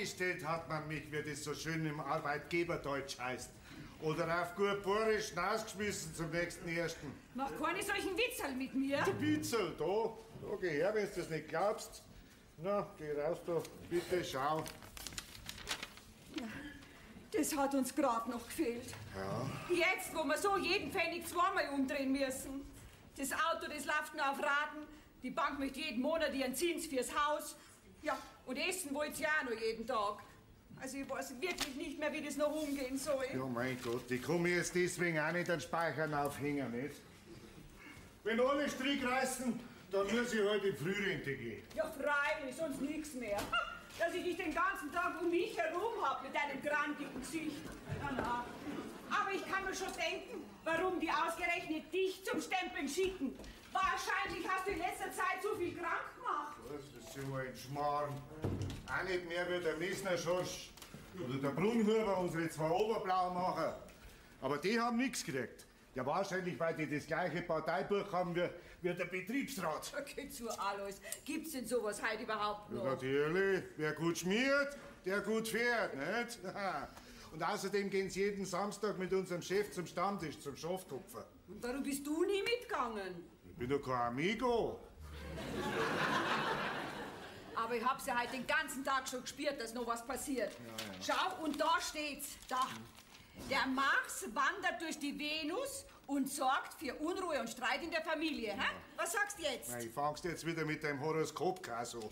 freigestellt hat man mich, wie das so schön im Arbeitgeberdeutsch heißt. Oder auf gut Borisch rausgeschmissen zum nächsten Ersten. Mach keine solchen Witzel mit mir. Der Witzel, da geh her, wenn du das nicht glaubst. Na, geh raus da, bitte schau. Ja, das hat uns gerade noch gefehlt. Ja. Jetzt, wo wir so jeden Pfennig zweimal umdrehen müssen. Das Auto, das läuft nur auf Raten. Die Bank möchte jeden Monat ihren Zins fürs Haus. Ja, und essen wollt ihr auch noch jeden Tag. Also ich weiß wirklich nicht mehr, wie das noch umgehen soll. Ja, mein Gott, ich kann mir jetzt deswegen auch nicht an Speichern aufhängen, nicht? Wenn alle Strick reißen, dann muss ich halt in Frührente gehen. Ja, freilich, sonst nichts mehr. Dass ich dich den ganzen Tag um mich herum hab mit deinem grantigen Gesicht. Na, na. Aber ich kann mir schon denken, warum die ausgerechnet dich zum Stempeln schicken. Wahrscheinlich hast du in letzter Zeit so viel krank gemacht. Was, das sind wir ein Schmarrn. Auch nicht mehr wie der Messner-Schorsch oder der Brunhuber, unsere zwei Oberblaumacher. Aber die haben nichts gekriegt. Ja, wahrscheinlich, weil die das gleiche Parteibuch haben wie der Betriebsrat. Okay, zu Alois. Gibt's denn sowas heute überhaupt noch? Ja, natürlich. Wer gut schmiert, der gut fährt, nicht? Und außerdem gehen sie jeden Samstag mit unserem Chef zum Stammtisch, zum Schafttupfer. Und warum bist du nie mitgegangen? Ich bin doch kein Amigo. Aber ich hab's ja heute den ganzen Tag schon gespürt, dass noch was passiert. Ja. Schau, und da steht's. Da. Der Mars wandert durch die Venus und sorgt für Unruhe und Streit in der Familie. Hä? Was sagst du jetzt? Na, ich fangst jetzt wieder mit deinem Horoskop-Kass an.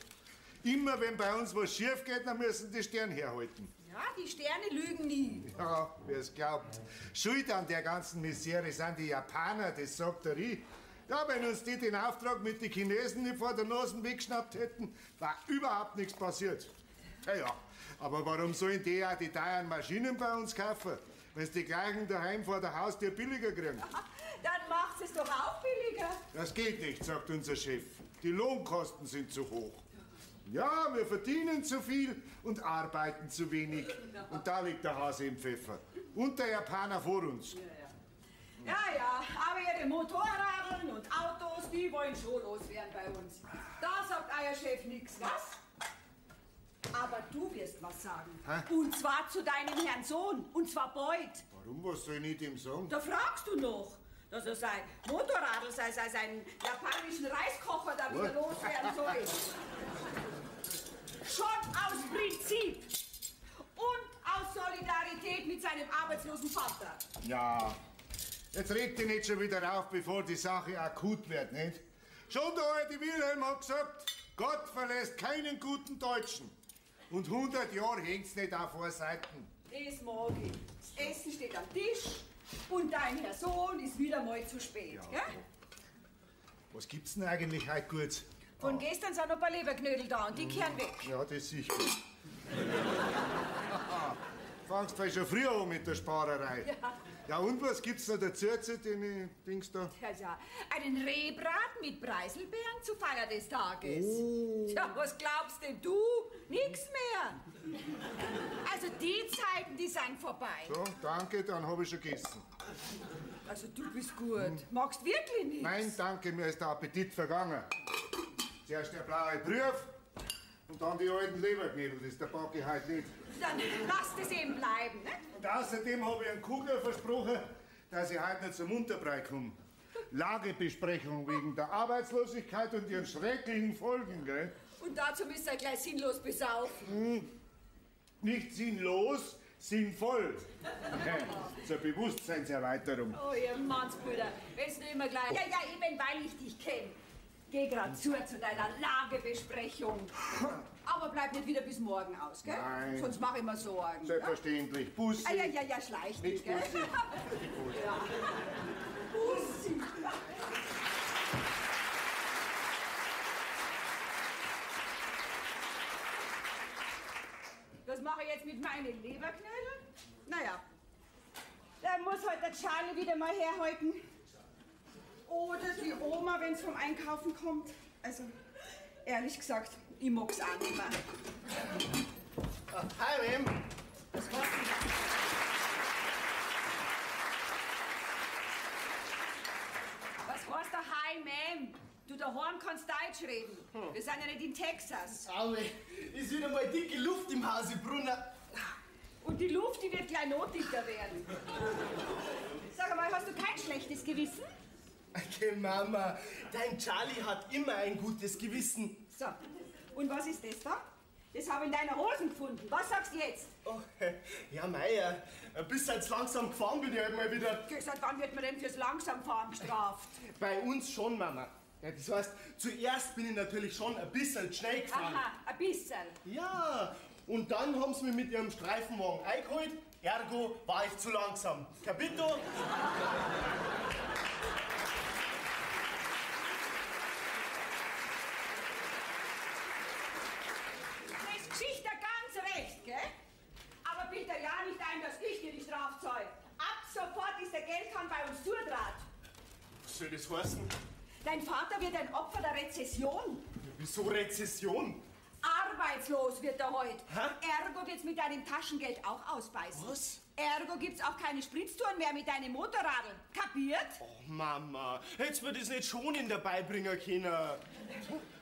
Immer wenn bei uns was schief geht, dann müssen die Sterne herhalten. Ja, die Sterne lügen nie. Ja, wer es glaubt. Schuld an der ganzen Misere sind die Japaner, das sagt der ich. Ja, wenn uns die den Auftrag mit den Chinesen nicht vor der Nase weggeschnappt hätten, war überhaupt nichts passiert. Ja, aber warum sollen die auch die teuren Maschinen bei uns kaufen, wenn sie die gleichen daheim vor der Haustür billiger kriegen? Dann macht es doch auch billiger. Das geht nicht, sagt unser Chef. Die Lohnkosten sind zu hoch. Ja, wir verdienen zu viel und arbeiten zu wenig. Und da liegt der Hase im Pfeffer. Und der Japaner vor uns. Ja, aber ihre Motorradeln und Autos, die wollen schon loswerden bei uns. Da sagt euer Chef nichts, was? Aber du wirst was sagen. Hä? Und zwar zu deinem Herrn Sohn. Und zwar bald. Warum, was soll ich nicht ihm sagen? Da fragst du noch, dass er sein Motorradl, seinen japanischen Reiskocher da wieder loswerden soll. Schon aus Prinzip. Und aus Solidarität mit seinem arbeitslosen Vater. Ja, jetzt reg dich nicht schon wieder auf, bevor die Sache akut wird, nicht? Schon der alte Wilhelm hat gesagt, Gott verlässt keinen guten Deutschen. Und 100 Jahre hängt's nicht auf Vorseiten. Das mag ich. Das Essen steht am Tisch und dein Herr Sohn ist wieder mal zu spät. Ja. Gell? Was gibt's denn eigentlich heute gut? Von gestern sind noch ein paar Leberknödel da und die kehren weg. Ja, das sicher. Fangst vielleicht schon früher an mit der Sparerei. Ja, und was gibt's noch dazu zu den Dings da? Ja, einen Rehbraten mit Preiselbeeren zur Feier des Tages. Oh. Ja, was glaubst denn du? Nix mehr. Also die Zeiten, die sind vorbei. So, danke, dann habe ich schon gegessen. Also du bist gut. Magst wirklich nichts? Nein, danke, mir ist der Appetit vergangen. Zuerst der blaue Brief und dann die alten Leberknödel, das der packe ich heute nicht. Dann lass das eben bleiben, ne? Und außerdem habe ich einem Kugler versprochen, dass ich heute nicht zum Unterbrei komme. Lagebesprechung wegen der Arbeitslosigkeit und ihren schrecklichen Folgen, gell? Und dazu müsst ihr gleich sinnlos besaufen. Nicht sinnlos, sinnvoll. Zur Bewusstseinserweiterung. Oh, ihr Mannsbrüder, wenn's nur immer gleich... Ja, eben weil ich dich kenne. Geh grad zu deiner Lagebesprechung. Aber bleib nicht wieder bis morgen aus, gell? Nein. Sonst mach ich mir Sorgen. Selbstverständlich. Bussi. Ja, schleich dich, gell? Bussi. Ja. Bussi. Was mache ich jetzt mit meinen Leberknödeln? Naja, da muss halt der Charlie wieder mal herhalten. Oder die Oma, wenn's vom Einkaufen kommt. Also, ehrlich gesagt, ich mag's auch nicht mehr. Hi, Mem. Was hast du? Was heißt der Hi, Ma'am? Du, daheim kannst du Deutsch reden. Wir sind ja nicht in Texas. Aber ist wieder mal dicke Luft im Hause, Brunner. Und die Luft, die wird gleich noch dicker werden. Sag mal, hast du kein schlechtes Gewissen? Okay, Mama, dein Charlie hat immer ein gutes Gewissen. So, und was ist das da? Das habe ich in deiner Hosen gefunden. Was sagst du jetzt? Oh, ja, Meier, bis jetzt langsam gefahren bin ich halt mal wieder. Seit wann wird man denn fürs Langsamfahren bestraft? Bei uns schon, Mama. Ja, das heißt, zuerst bin ich natürlich schon ein bisschen schnell gefahren. Aha, ein bisschen. Ja, und dann haben sie mich mit ihrem Streifenwagen eingeholt, ergo war ich zu langsam. Capito? Das Geschichte ganz recht, gell? Aber bitte ja nicht ein, dass ich dir die Strafe zahle. Ab sofort ist der Geldhahn bei uns zudraht. Was soll das heißen? Dein Vater wird ein Opfer der Rezession. Wieso Rezession? Arbeitslos wird er heute. Hä? Ergo wird's mit deinem Taschengeld auch ausbeißen. Was? Ergo gibt's auch keine Spritztouren mehr mit deinem Motorradl. Kapiert? Oh, Mama, hättest mir das nicht schon in dabei bringen können.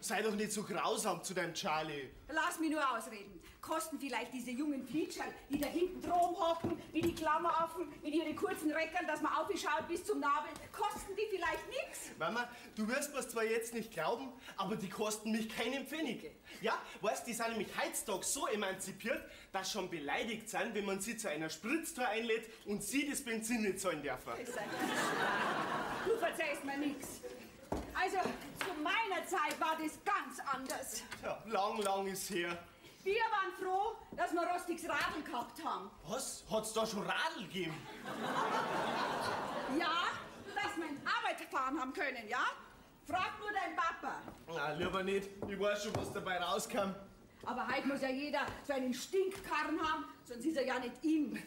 Sei doch nicht so grausam zu deinem Charlie. Lass mich nur ausreden. Kosten vielleicht diese jungen Feature, die da hinten drum hocken, wie die Klammer offen, mit ihren kurzen Reckern, dass man aufschaut bis zum Nabel, kosten die vielleicht nix? Mama, du wirst mir's zwar jetzt nicht glauben, aber die kosten mich keinen Pfennig. Ja, weißt, die sind nämlich heutzutage so emanzipiert, dass schon beleidigt sind, wenn man sie zu einer Spritztour einlädt und sie das Benzin nicht zahlen dürfen. Du verzeihst mir nix. Also, zu meiner Zeit war das ganz anders. Ja, lang ist her. Wir waren froh, dass wir rostiges Radl gehabt haben. Was? Hat's da schon Radl gegeben? Ja, dass wir in Arbeit fahren haben können, ja? Frag nur dein Papa. Na, lieber nicht. Ich weiß schon, was dabei rauskam. Aber heute muss ja jeder so einen Stinkkarren haben, sonst ist er ja nicht ihm.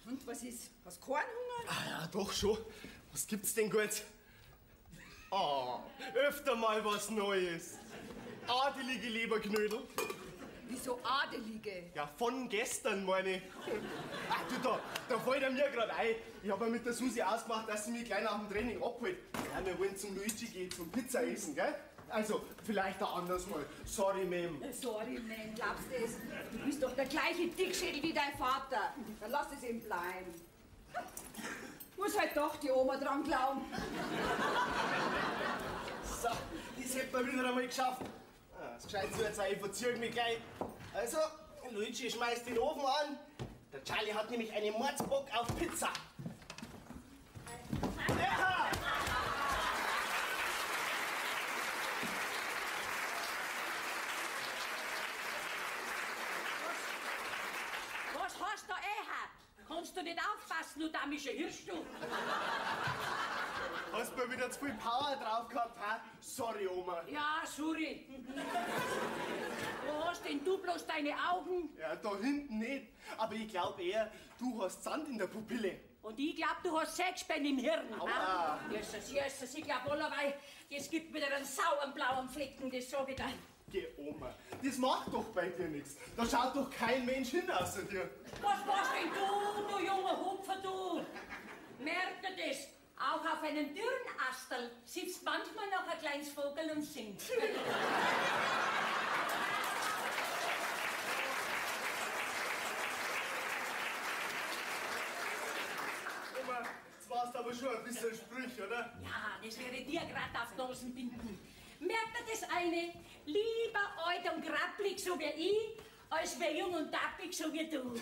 Und was ist? Hast du Kornhunger? Ah ja, doch schon. Was gibt's denn gut? Ah, öfter mal was Neues. Adelige Leberknödel. Wieso adelige? Ja, von gestern, meine ich. Ach du, da fällt er mir gerade ein. Ich habe ja mit der Susi ausgemacht, dass sie mich gleich nach dem Training abholt. Ja, wir wollen zum Luigi gehen, zum Pizza essen, gell? Also, vielleicht ein anderes Mal. Sorry, Ma'am. Sorry, man, glaubst du es? Du bist doch der gleiche Dickschädel wie dein Vater. Dann lass es ihm bleiben. Muss halt doch die Oma dran glauben. So, das hätten wir wieder einmal geschafft. Das scheint so jetzt, ich verziehe mich gleich. Also, Luigi schmeißt den Ofen an. Der Charlie hat nämlich einen Mordsbock auf Pizza. Ja! Was hast du Kannst du nicht aufpassen, du damischer Hirsch, du? Hast du mal wieder zu viel Power drauf gehabt, ha? Sorry, Oma. Ja, sorry. Wo hast denn du bloß deine Augen? Ja, da hinten nicht. Aber ich glaube eher, du hast Sand in der Pupille. Und ich glaub, du hast Sägespäne im Hirn. Aua. Jesus, ich glaub allerweil, jetzt gibt wieder einen sauren blauen Flecken, das sag ich dir. Geh, Oma, das macht doch bei dir nichts. Da schaut doch kein Mensch hin außer dir. Was machst denn du junger Hupfer, du? Merkt ihr das? Auch auf einem Dürrenastel sitzt manchmal noch ein kleines Vogel und singt. Oma, jetzt warst aber schon ein bisschen sprüch, oder? Ja, das wäre dir grad auf Dosen binden. Merkt ihr das eine? Lieber alt und grapplig so wie ich, als wer jung und tappig so wie du.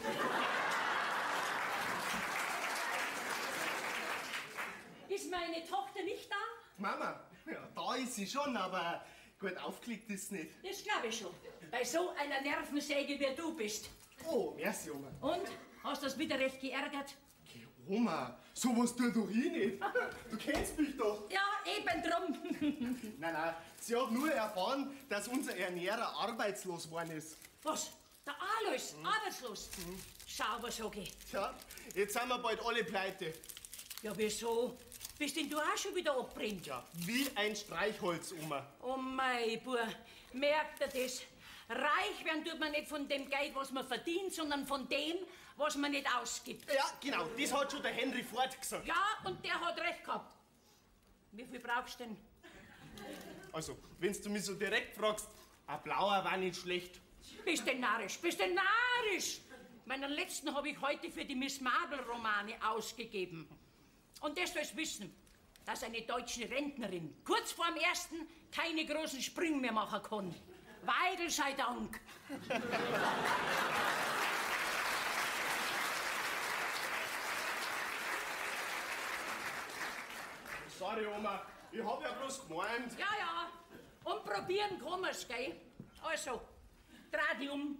Ist meine Tochter nicht da? Mama, ja, da ist sie schon, aber gut aufgelegt ist nicht. Das glaube ich schon. Bei so einer Nervensäge wie du bist. Oh, merci, Oma. Und? Hast du das wieder recht geärgert? Geh, Oma, sowas tue doch ich nicht. Du kennst mich doch. Ja, eben drum. Nein, sie hat nur erfahren, dass unser Ernährer arbeitslos geworden ist. Was? Der Alois, arbeitslos? Schau, was sag ich. Tja, jetzt sind wir bald alle pleite. Ja, wieso? Bist denn du auch schon wieder abbrennt? Ja, wie ein Streichholz, Oma. Oh mei, Bub, merkt ihr das? Reich werden tut man nicht von dem Geld, was man verdient, sondern von dem, was man nicht ausgibt. Ja, genau, das hat schon der Henry Ford gesagt. Ja, und der hat recht gehabt. Wie viel brauchst du denn? Also, wenn du mich so direkt fragst, ein blauer war nicht schlecht. Bist denn narrisch, bist denn narrisch? Meinen letzten habe ich heute für die Miss Marple-Romane ausgegeben. Und das sollst wissen, dass eine deutsche Rentnerin kurz vorm ersten keine großen Sprünge mehr machen kann. Weidel sei Dank. Sorry, Oma, ich hab ja bloß gemeint. Ja, ja. Und probieren kann man's, gell? Also, dreh dich um.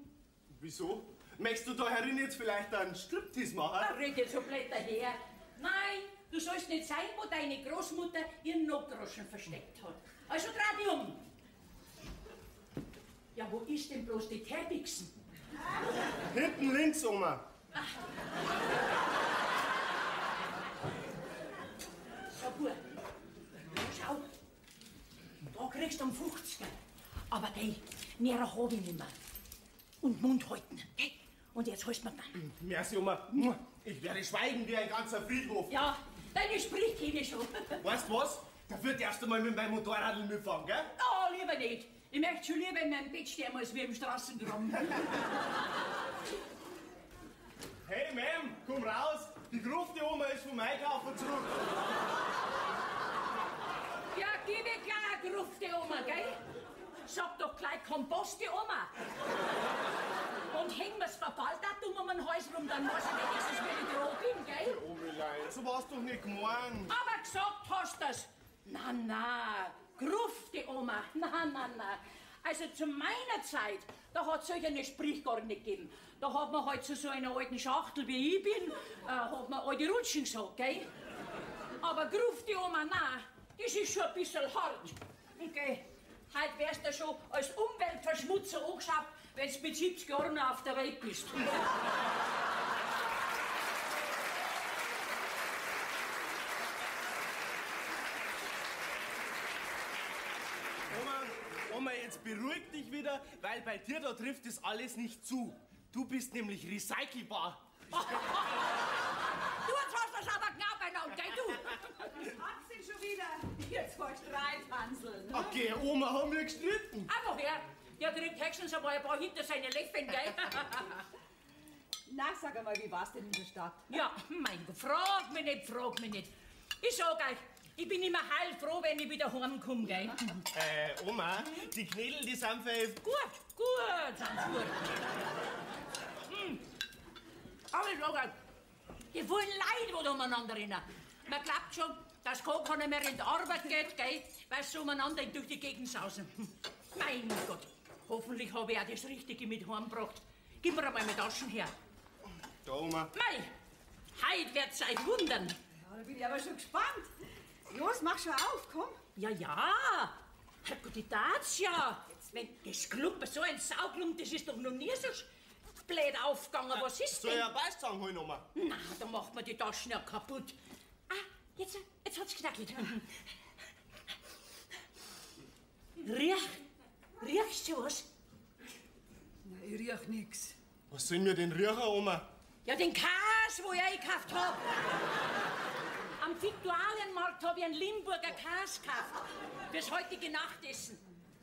Wieso? Möchtest du da herin jetzt vielleicht einen Striptease machen? Da red jetzt so blöd daher. Nein, du sollst nicht sein, wo deine Großmutter ihren Notgroschen versteckt hat. Also dreh dich um. Ja, wo ist denn bloß die Terbixen? Hinten links, Oma. So gut. Schau, da kriegst du einen 50er. Aber gell, mehr hab ich nicht mehr. Und Mund halten, gell? Und jetzt holst du mir dann. Merci, Oma. Ich werde schweigen wie ein ganzer Friedhof. Ja, deine spricht kenne ich schon. Weißt du was? Dafür darfst du mal mit meinem Motorrad mitfahren, gell? Oh, lieber nicht. Ich möchte schon lieber in meinem Bett sterben, als wie im Straßengraben. Hey, Ma'am, komm raus. Die Grufte Oma ist vom Einkaufen zurück. Ja, gib mir gleich eine Grufte, Oma, gell? Sag doch gleich Komposte, Oma. Und häng mir's Verfalldatum um den Hals rum, dann weiß ich wenigstens, wie ich dran bin, gell? Omelein, so warst du doch nicht gemeint. Aber gesagt hast du's. Na, Grufte, Oma. Na. Also zu meiner Zeit, da hat's solch eine Sprich gar nicht gegeben. Da hat man halt zu so einer alten Schachtel wie ich bin, hat man alte Rutschen gesagt, gell? Aber Grufte, Oma, nein, das ist schon ein bisschen hart. Okay, heute wärst du schon als Umweltverschmutzer angeschaut, wenn du mit 70 Jahren noch auf der Welt bist. Oma, jetzt beruhig dich wieder, weil bei dir da trifft das alles nicht zu. Du bist nämlich recycelbar. Du hast das aber genau beieinander, gell, du? Hab's denn schon wieder? Jetzt war Streit, Hansel. Ne? Okay, Oma, haben wir gestritten? Einfach her. Der kriegt höchstens einmal ein paar hinter seine Läffen, gell? Na, sag einmal, wie war's denn in der Stadt? Ja, mein Gott, frag mich nicht. Ich sag euch, ich bin immer heilfroh, wenn ich wieder heimkomme, gell? Oma, die Knädel, die sind für... Gut, sind's gut. Aber ich sag euch, die vielen Leute, die da umeinander rennen. Man glaubt schon, dass gar keiner mehr in die Arbeit geht, gell? Weil sie umeinander durch die Gegend sausen. Mein Gott, hoffentlich habe ich auch das Richtige mit heimgebracht. Gib mir einmal meine Taschen her. Da, Oma. Mei, heute wird's euch wundern. Ja, da bin ich aber schon gespannt. Los, mach schon auf, komm. Ja. Herrgott, ich tat's ja. Wenn das Klumpen, so ein Sauklumpen, das ist doch noch nie so blöd aufgegangen. Was ist Soll denn? ich ein Beißzahn holen, Oma? Na, da macht man die Taschen ja kaputt. Ah, jetzt hat's geknackelt. Riechst du was? Na, ich riech nix. Was sollen wir denn riechen, Oma? Ja, den Käse, wo ich eingekauft hab. Am Viktualienmarkt hab ich einen Limburger Käse gekauft. Fürs heutige Nachtessen.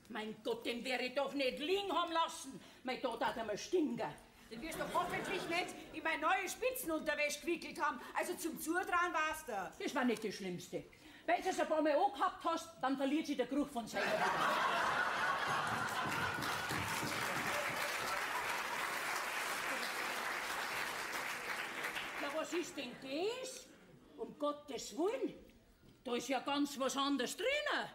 Mein Gott, den wäre ich doch nicht liegen haben lassen. Mein Gott hat einmal stinken. Den wirst du hoffentlich nicht in meine neue Spitzenunterwäsche gewickelt haben. Also zum Zutrauen war's da. Das war nicht das Schlimmste. Wenn du es ein paar Mal angehabt hast, dann verliert sich der Geruch von selber. Na, was ist denn das? Um Gottes Willen. Da ist ja ganz was anderes drinnen.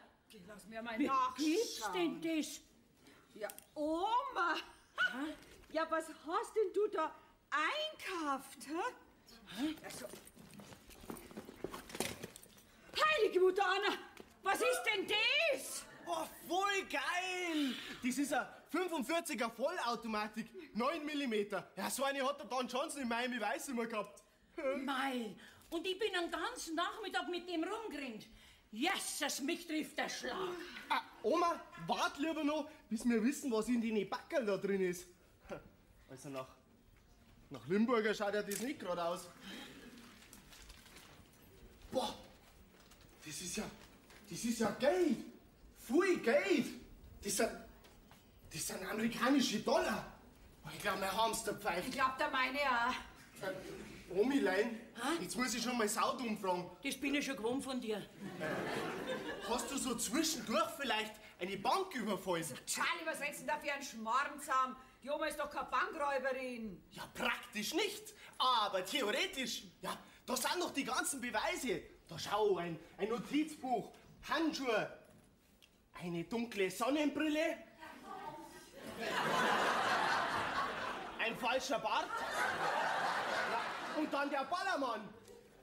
Lass mir mal Wie nachschauen. gibt's denn das? Ja, Oma. Ja, was hast denn du da einkauft, hä? Also, heilige Mutter Anna, was ist denn das? Oh, voll geil! Das ist eine 45er Vollautomatik, 9 mm. Ja, so eine hat der Dan Johnson in Miami Weiß immer gehabt. Mei, und ich bin den ganzen Nachmittag mit dem rumgerannt. Jesus, mich trifft der Schlag. Ah, Oma, wart lieber noch, bis wir wissen, was in den Backerl da drin ist. Also nach Limburger schaut ja das nicht gerade aus. Boah, das ist ja Geld. viel Geld. Das sind amerikanische Dollar. Ich glaube, mein Hamster pfeift. Ich glaub, der meine auch. Omilein, jetzt muss ich schon mal Saut umfragen. Das bin ich schon gewohnt von dir. Hast du so zwischendurch vielleicht eine Bank überfallen? Charlie, was redest du denn da für einen Schmarrn zusammen? Die Oma ist doch keine Bankräuberin. Ja, praktisch nicht, aber theoretisch. Ja, da sind noch die ganzen Beweise. Da schau, ein Notizbuch, Handschuhe, eine dunkle Sonnenbrille, ein falscher Bart, ja, und dann der Ballermann.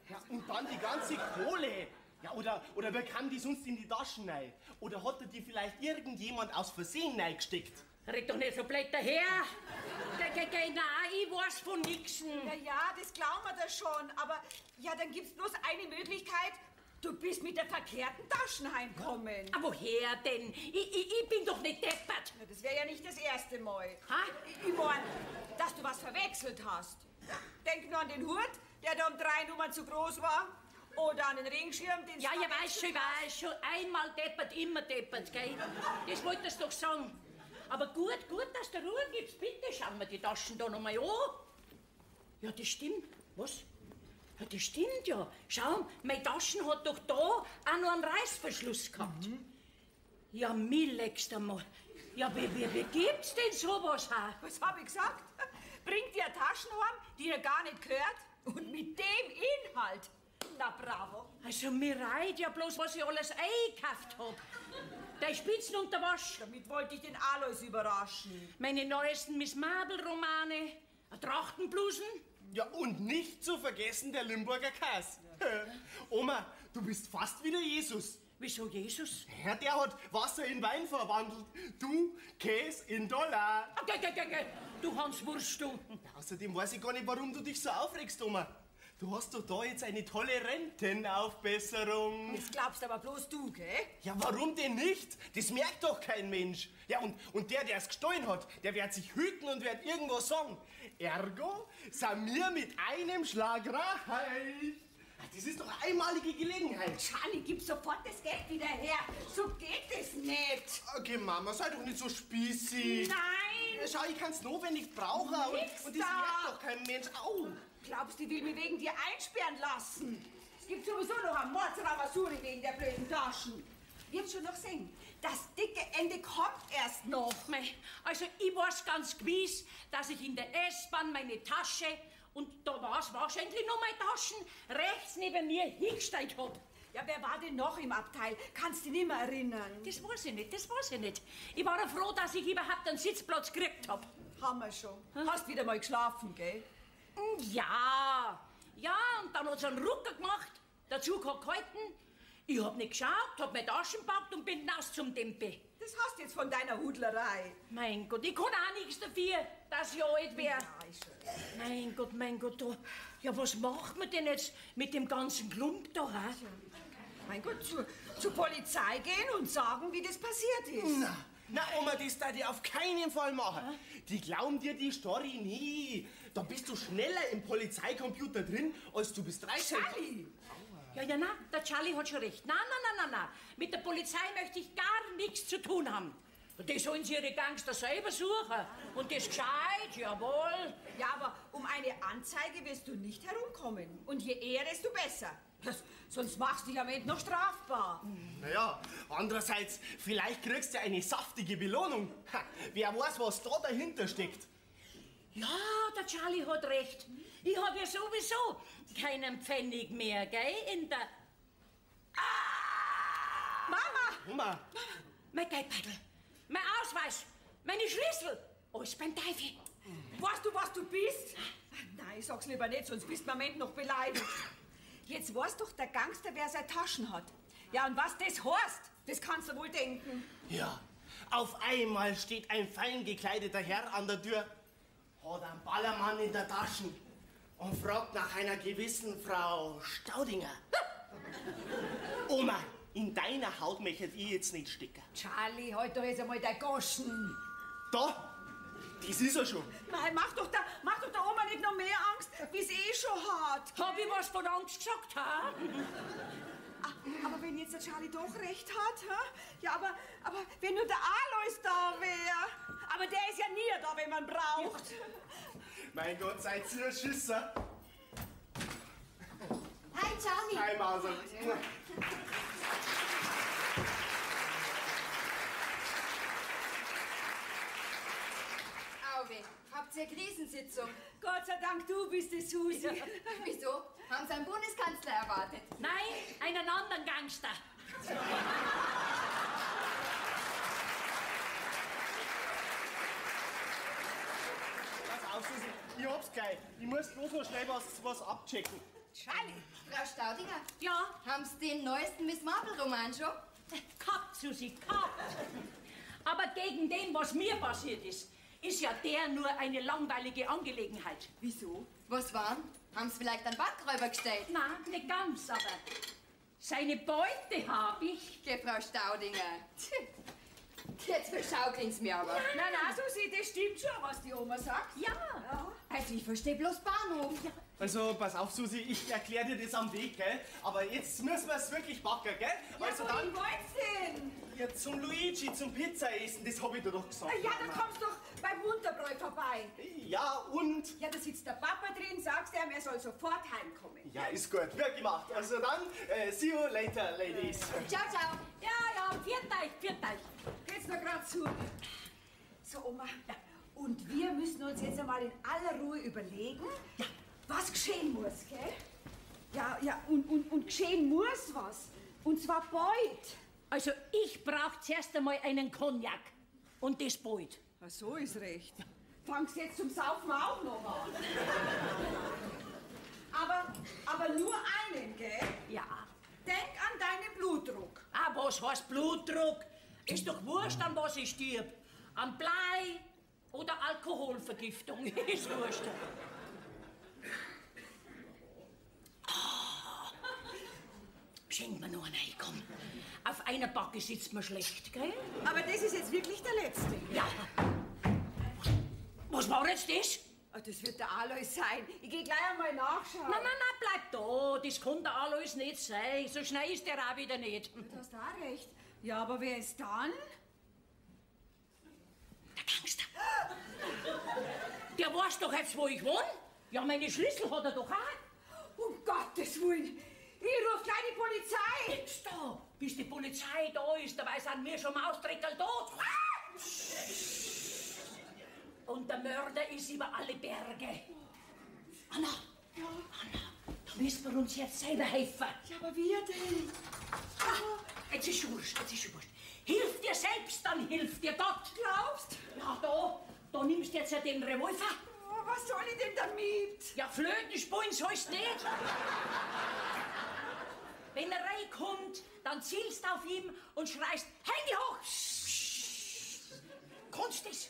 Ja, und dann die ganze Kohle. Ja, oder wer kann die sonst in die Taschen rein? Oder hat er die vielleicht irgendjemand aus Versehen reingesteckt? Red doch nicht so blöd daher. Nein, ich weiß von nix. Ja, das glauben wir da schon. Aber ja, dann gibt's bloß eine Möglichkeit. Du bist mit der verkehrten Tasche heimgekommen. Aber woher denn? Ich bin doch nicht deppert. Ja, das wäre ja nicht das erste Mal. Ha? Ich mein, dass du was verwechselt hast. Denk nur an den Hut, der da um 3 Nummern zu groß war. Oder an den Regenschirm, den Ja, ich weiß schon. Einmal deppert, immer deppert, gell? Das wolltest du doch sagen. Aber gut, dass du Ruhe gibst. Bitte, schauen wir die Taschen da noch mal an. Ja, das stimmt. Was? Ja, das stimmt ja. Schau, meine Taschen hat doch da auch noch einen Reißverschluss gehabt. Ja, mir legst du mal. Ja, wie gibt's denn sowas auch? Was hab ich gesagt? Bringt dir eine Taschen heim, die dir gar nicht gehört? Und mit dem Inhalt? Na, bravo. Also, mir reiht ja bloß, was ich alles eingekauft hab. Der Spitzen und der Wasch. Damit wollte ich den Alois überraschen. Meine neuesten Miss Marple-Romane. Trachtenblusen. Ja, und nicht zu vergessen der Limburger Käse. Oma, du bist fast wie der Jesus. Wieso Jesus? Ja, der hat Wasser in Wein verwandelt. Du, Käse in Dollar. Du Hans Wurst, du. Außerdem weiß ich gar nicht, warum du dich so aufregst, Oma. Du hast doch da jetzt eine tolle Rentenaufbesserung. Das glaubst aber bloß du, gell? Ja, warum denn nicht? Das merkt doch kein Mensch. Ja, und der es gestohlen hat, der wird sich hüten und wird irgendwas sagen. Ergo, sind wir mit einem Schlag reich. Das ist doch eine einmalige Gelegenheit. Charlie, gib sofort das Geld wieder her. So geht es nicht. Okay, Mama, sei doch nicht so spießig. Nein. Schau, ich kann's notwendig brauchen. Und das merkt doch kein Mensch. Au. Glaubst du, die will mich wegen dir einsperren lassen? Es gibt sowieso noch eine Mordsramassuri wegen der blöden Taschen. Wird schon noch sehen. Das dicke Ende kommt erst noch. Also, ich weiß ganz gewiss, dass ich in der S-Bahn meine Tasche und da war's wahrscheinlich noch meine Taschen rechts neben mir hingestellt hab. Ja, wer war denn noch im Abteil? Kannst du dich nicht mehr erinnern? Das weiß ich nicht. Ich war ja froh, dass ich überhaupt einen Sitzplatz gekriegt hab. Haben wir schon. Hast wieder mal geschlafen, gell? Ja, und dann hat's einen Rucker gemacht, der Zug hat gehalten. Ich hab nicht geschaut, hab meine Taschen gepackt und bin hinaus zum Tempe. Das hast du jetzt von deiner Hudlerei. Mein Gott, ich kann auch nichts dafür, dass ich alt wär. Ja, ist schon. Mein Gott, du. Ja, was macht man denn jetzt mit dem ganzen Klump da, ha? Mein Gott, zur Polizei gehen und sagen, wie das passiert ist. Na, Oma, das darf ich auf keinen Fall machen. Die glauben dir die Story nie. Da bist du schneller im Polizeicomputer drin, als du bist 13. Charlie! Ja, der Charlie hat schon recht. Na. Mit der Polizei möchte ich gar nichts zu tun haben. Die sollen sie ihre Gangster selber suchen. Und das gescheit, jawohl. Ja, aber um eine Anzeige wirst du nicht herumkommen. Und je eher, desto besser. Sonst machst du dich am Ende noch strafbar. Naja, andererseits, vielleicht kriegst du eine saftige Belohnung. Ha, wer weiß, was da dahinter steckt. Ja, der Charlie hat recht. Ich hab ja sowieso keinen Pfennig mehr, gell, in der... Mama! Oma, Mein Geldbeutel, mein Ausweis, meine Schlüssel, alles beim Teufel. Weißt du, was du bist? Nein, sag's lieber nicht, sonst bist du am Ende noch beleidigt. Jetzt weiß doch der Gangster, wer seine Taschen hat. Ja, und was das heißt, das kannst du wohl denken. ja, auf einmal steht ein fein gekleideter Herr an der Tür, hat einen Ballermann in der Tasche und fragt nach einer gewissen Frau Staudinger. Oma, in deiner Haut möchte ich jetzt nicht stecken. Charlie, halt doch jetzt einmal dein Goschen. Da, Das ist er schon. Nein, mach doch der Oma nicht noch mehr Angst, wie es eh schon hat. Hab ich was von Angst gesagt, ha? Aber wenn jetzt der Charlie doch recht hat, ha? Ja, aber wenn nur der Alois da wäre. Aber der ist ja nie da, wenn man braucht. Mein Gott, seid ihr Schisser? Hi, Charlie. Hi, Mauser. Auwe, habt ihr Krisensitzung? Gott sei Dank, du bist die Susi. Wieso? Haben Sie einen Bundeskanzler erwartet? Nein, einen anderen Gangster. Pass auf, Susi, ich hab's gleich. Ich muss bloß noch schnell was abchecken. Charlie. Frau Staudinger, Ja, haben Sie den neuesten Miss Marple-Roman schon? gehabt, Susi, gehabt. Aber gegen dem, was mir passiert ist ja der nur eine langweilige Angelegenheit. Wieso? Was waren? Haben Sie vielleicht einen Bankräuber gestellt? Nein, nicht ganz, aber seine Beute habe ich. Geh, Frau Staudinger. Jetzt verschaukeln Sie mir aber. Nein, Susi, das stimmt schon, was die Oma sagt. Ja. Also ich verstehe bloß Bahnhof. Also, pass auf, Susi, ich erkläre dir das am Weg, gell? Aber jetzt müssen wir es wirklich backen, gell? Also dann, wollt's denn? ja, zum Luigi, zum Pizzaessen, das hab ich dir doch gesagt. Ja, da kommst du doch beim Wunderbräu vorbei. Ja, und? Ja, da sitzt der Papa drin, sagst ihm, er soll sofort heimkommen. Ja, ist gut, wird gemacht. Also dann, see you later, ladies. Ciao, ciao. Ja, viert euch. Geht's noch grad zu. So, Oma, und wir müssen uns jetzt einmal in aller Ruhe überlegen, was geschehen muss, gell? Ja, und geschehen muss was. Und zwar bald. Also ich brauche zuerst einmal einen Cognac. Und das bald. Ach, so ist recht. Fangst jetzt zum Saufen auch noch an. aber nur einen, gell? Ja. Denk an deinen Blutdruck. Ah, was heißt Blutdruck? Ist doch wurscht, an was ich stirb. An Blei oder Alkoholvergiftung. Ist wurscht. Schenk mir noch einen, komm. Auf einer Backe sitzt man schlecht, gell? Aber das ist jetzt wirklich der letzte. Ja. Was war jetzt das? Ah, das wird der Alois sein. Ich geh gleich einmal nachschauen. Nein, bleib da. Das kann der Alois nicht sein. So schnell ist der auch wieder nicht. Du hast auch recht. Ja, aber wer ist dann? Der Gangster. Der weiß doch jetzt, wo ich wohne. Ja, meine Schlüssel hat er doch auch. Um Gottes Willen. Ich ruf gleich die Polizei. Jetzt da. Bis die Polizei da ist, dabei sind wir schon Maustreckerl tot. Und der Mörder ist über alle Berge. Anna, da müssen wir uns jetzt selber helfen. Ja, aber wir denn? Jetzt ist wurscht. Hilf dir selbst, dann hilft dir Gott. Glaubst? Ja, da nimmst du jetzt ja den Revolver. Oh, was soll ich denn damit? Ja, Flöten spielen sollst nicht. Wenn er reinkommt, dann zielst du auf ihn und schreist, Hände hoch! Kannst du das?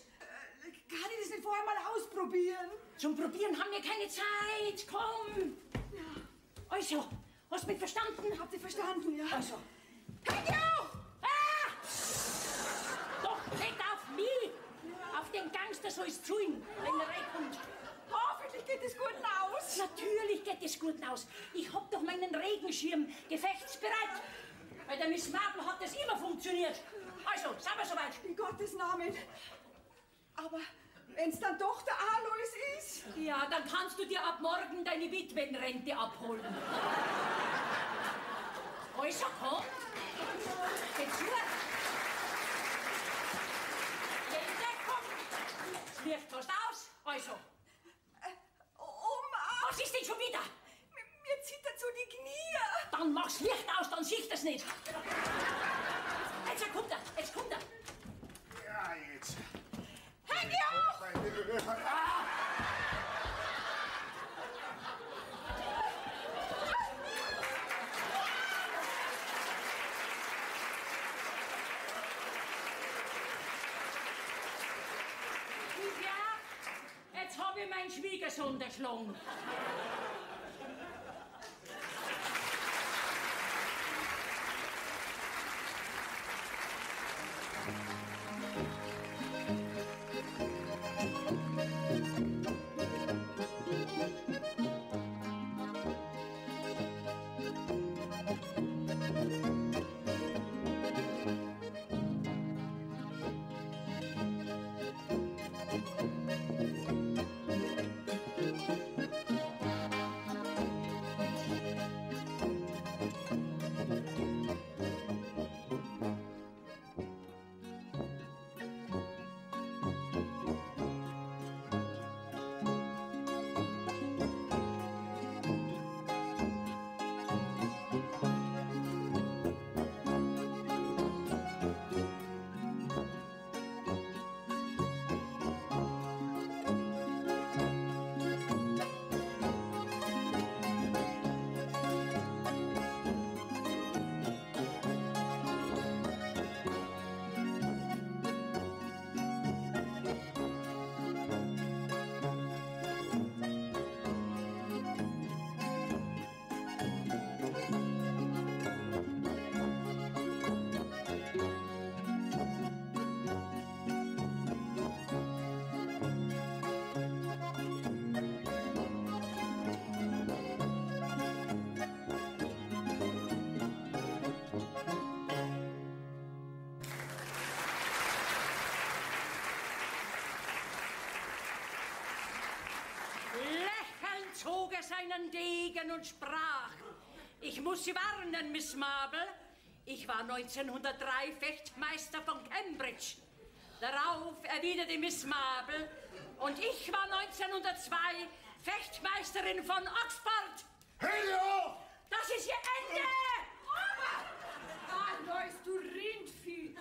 Kann ich das nicht vorher mal ausprobieren? Zum Probieren haben wir keine Zeit. Komm. Ja. Also, hast du mich verstanden? Habt ihr verstanden, ja? Also. Hände hoch! Ah! Doch nicht auf mich. Auf den Gangster soll es zielen, wenn er reinkommt. Hoffentlich geht es gut aus. Natürlich geht es gut aus. Ich hab doch meinen Regenschirm gefechtsbereit. Bei der Miss Marple hat das immer funktioniert. Also, sind wir soweit? In Gottes Namen. Aber wenn's dann doch der Alois ist? Ja, dann kannst du dir ab morgen deine Witwenrente abholen. Also, komm. Geh zu. Hände, komm. Das Licht fast aus. Also. Oma! Was ist denn schon wieder? Mir zittert so die Knie. Dann mach's Licht aus, dann sieht das nicht. Jetzt kommt er. Ja, jetzt. Hände hoch! Ja, jetzt hab ich meinen Schwiegersohn erschlagen. er seinen Degen und sprach: Ich muss Sie warnen, Miss Marble. Ich war 1903 Fechtmeister von Cambridge. Darauf erwiderte Miss Marble: Und ich war 1902 Fechtmeisterin von Oxford. Helio! Das ist Ihr Ende! Alois, du Rindvieh!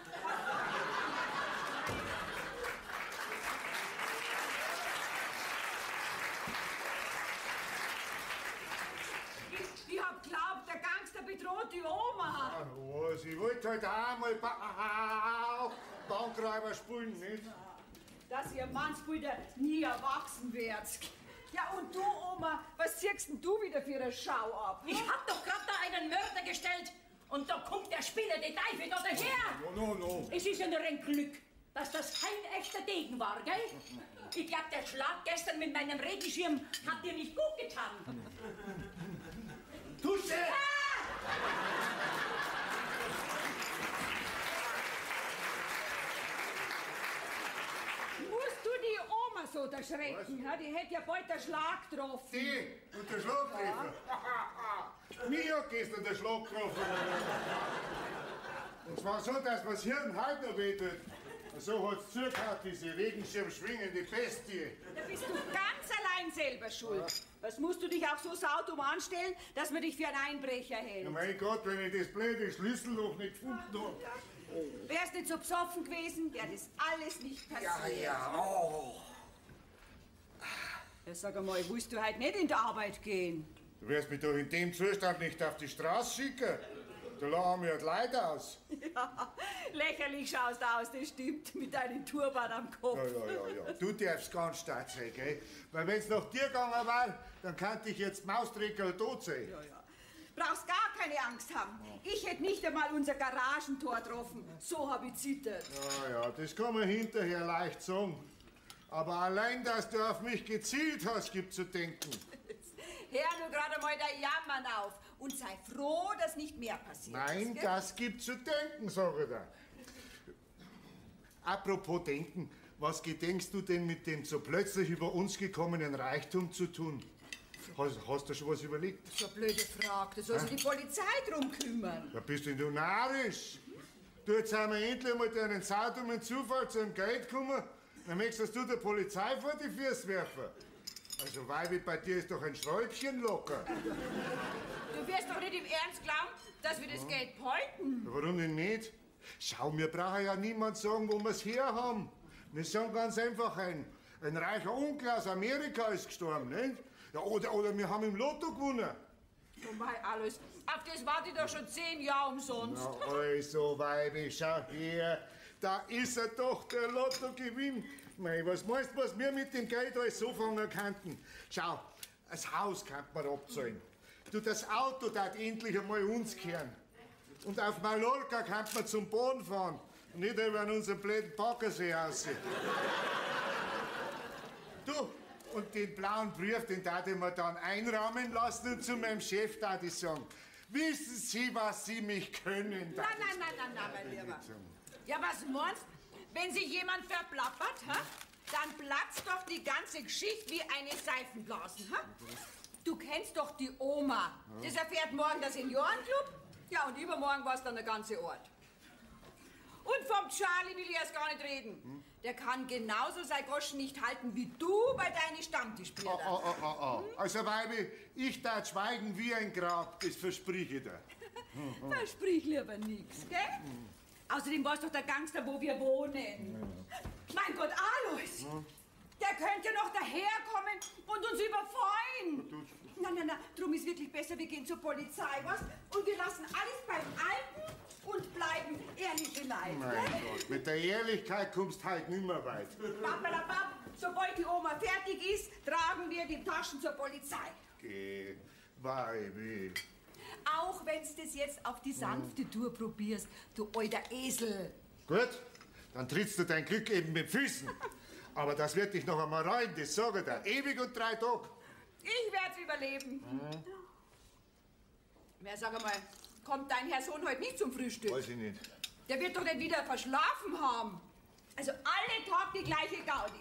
Ich hab glaubt, der Gangster bedroht die Oma. Ach was, ich wollte halt auch mal Bankräuber spielen, nicht? Dass ihr Mannsbrüder nie erwachsen werdet. Ja, und du, Oma, was ziehst denn du wieder für eine Schau ab? Ich hab doch gerade da einen Mörder gestellt und da kommt der Spieler, der Teufel da daher. No. Es ist ja nur ein Glück, dass das kein echter Degen war, gell? Ich glaub, der Schlag gestern mit meinem Regenschirm hat dir nicht gut getan. Tusche! Musst du die Oma so erschrecken? Ha? Die hätte ja bald der Schlag getroffen. Die und der Schlagtreffer. Mir hat gestern der Schlag getroffen. Und zwar so, dass man's Hirn heute noch wehtut. So hat's zugehört, diese Regenschirmschwingende Bestie. Da bist du ganz allein selber schuld. Was musst du dich auch so saudumm anstellen, dass man dich für einen Einbrecher hält? Ja, mein Gott, wenn ich das blöde Schlüsselloch nicht gefunden habe. Wärst nicht so besoffen gewesen, wäre das alles nicht passiert. Oh. Ja, sag einmal, willst du heute nicht in die Arbeit gehen? Du wirst mich doch in dem Zustand nicht auf die Straße schicken. Da lachen wir die Leute aus. Ja, lächerlich schaust du aus, das stimmt, mit deinem Turban am Kopf. Ja. Du darfst ganz stark sein, gell? Weil wenn's nach dir gegangen war, dann könnte ich jetzt Maustrecker tot sein. Ja. Brauchst gar keine Angst haben. Ich hätte nicht einmal unser Garagentor getroffen. So hab ich zittert. Ja, das kann man hinterher leicht sagen. Aber allein, dass du auf mich gezielt hast, gibt zu denken. Hör nur gerade mal der Jammern auf und sei froh, dass nicht mehr passiert ist. Nein, Gell? das gibt zu denken, sag ich dir. Apropos denken, was gedenkst du denn mit dem so plötzlich über uns gekommenen Reichtum zu tun? Hast du schon was überlegt? So eine blöde Frage, da soll sich die Polizei drum kümmern. Da bist du narrisch. Du, jetzt sind wir endlich mal durch einen saudummen Zufall zu einem Geld gekommen. Dann möchtest du der Polizei vor die Füße werfen. Also, Weibi, bei dir ist doch ein Schräubchen locker. Du wirst doch nicht im Ernst glauben, dass wir das Geld behalten. Warum denn nicht? Schau, wir brauchen ja niemand sagen, wo wir es her haben. Wir sagen ganz einfach, ein reicher Onkel aus Amerika ist gestorben, nicht? Ja, oder wir haben im Lotto gewonnen. Oh mein alles, auf das warte ich doch schon 10 Jahre umsonst. Na, also, Weibi, schau her. Da ist er doch, der Lottogewinn. Mei, was meinst du, was wir mit dem Geld alles so fangen könnten? Schau, das Haus könnte man abzahlen. Du, das Auto darf endlich einmal uns gehören. Und auf Mallorca könnte man zum Boden fahren. Und nicht über unseren blöden Baggersee aussehen. Du, und den blauen Brief, den darf ich mir dann einrahmen lassen und zu meinem Chef darf ich sagen, wissen Sie, was Sie mich können? Nein, mein Lieber. Ja, was meinst du? Wenn sich jemand verplappert, dann platzt doch die ganze Geschichte wie eine Seifenblase. Du kennst doch die Oma. Das erfährt morgen der Seniorenclub. Ja, und übermorgen war es dann der ganze Ort. Und vom Charlie will ich erst gar nicht reden. Der kann genauso sein Goschen nicht halten wie du bei deinen Stammtischbildern. Also, Weibi, ich darf schweigen wie ein Grab, das versprich ich dir. Versprich lieber nix, gell? Außerdem war's doch der Gangster, wo wir wohnen. Mein Gott, Alois! Der könnte noch daherkommen und uns überfallen. Na, drum ist wirklich besser, wir gehen zur Polizei, was? Und wir lassen alles beim Alten und bleiben ehrliche Leute. Mein Gott, mit der Ehrlichkeit kommst halt nimmer weit. Pappalapapp, sobald die Oma fertig ist, tragen wir die Taschen zur Polizei. Geh, Weibi. Auch wenn's das jetzt auf die sanfte Tour probierst, du alter Esel. Gut, dann trittst du dein Glück eben mit Füßen. Aber das wird dich noch einmal rein, das sage ich dir. Ewig und 3 Tage. Ich werd's überleben. Wer, sag einmal, kommt dein Herr Sohn heute nicht zum Frühstück? Weiß ich nicht. Der wird doch nicht wieder verschlafen haben. Also alle Tag die gleiche Gaudi.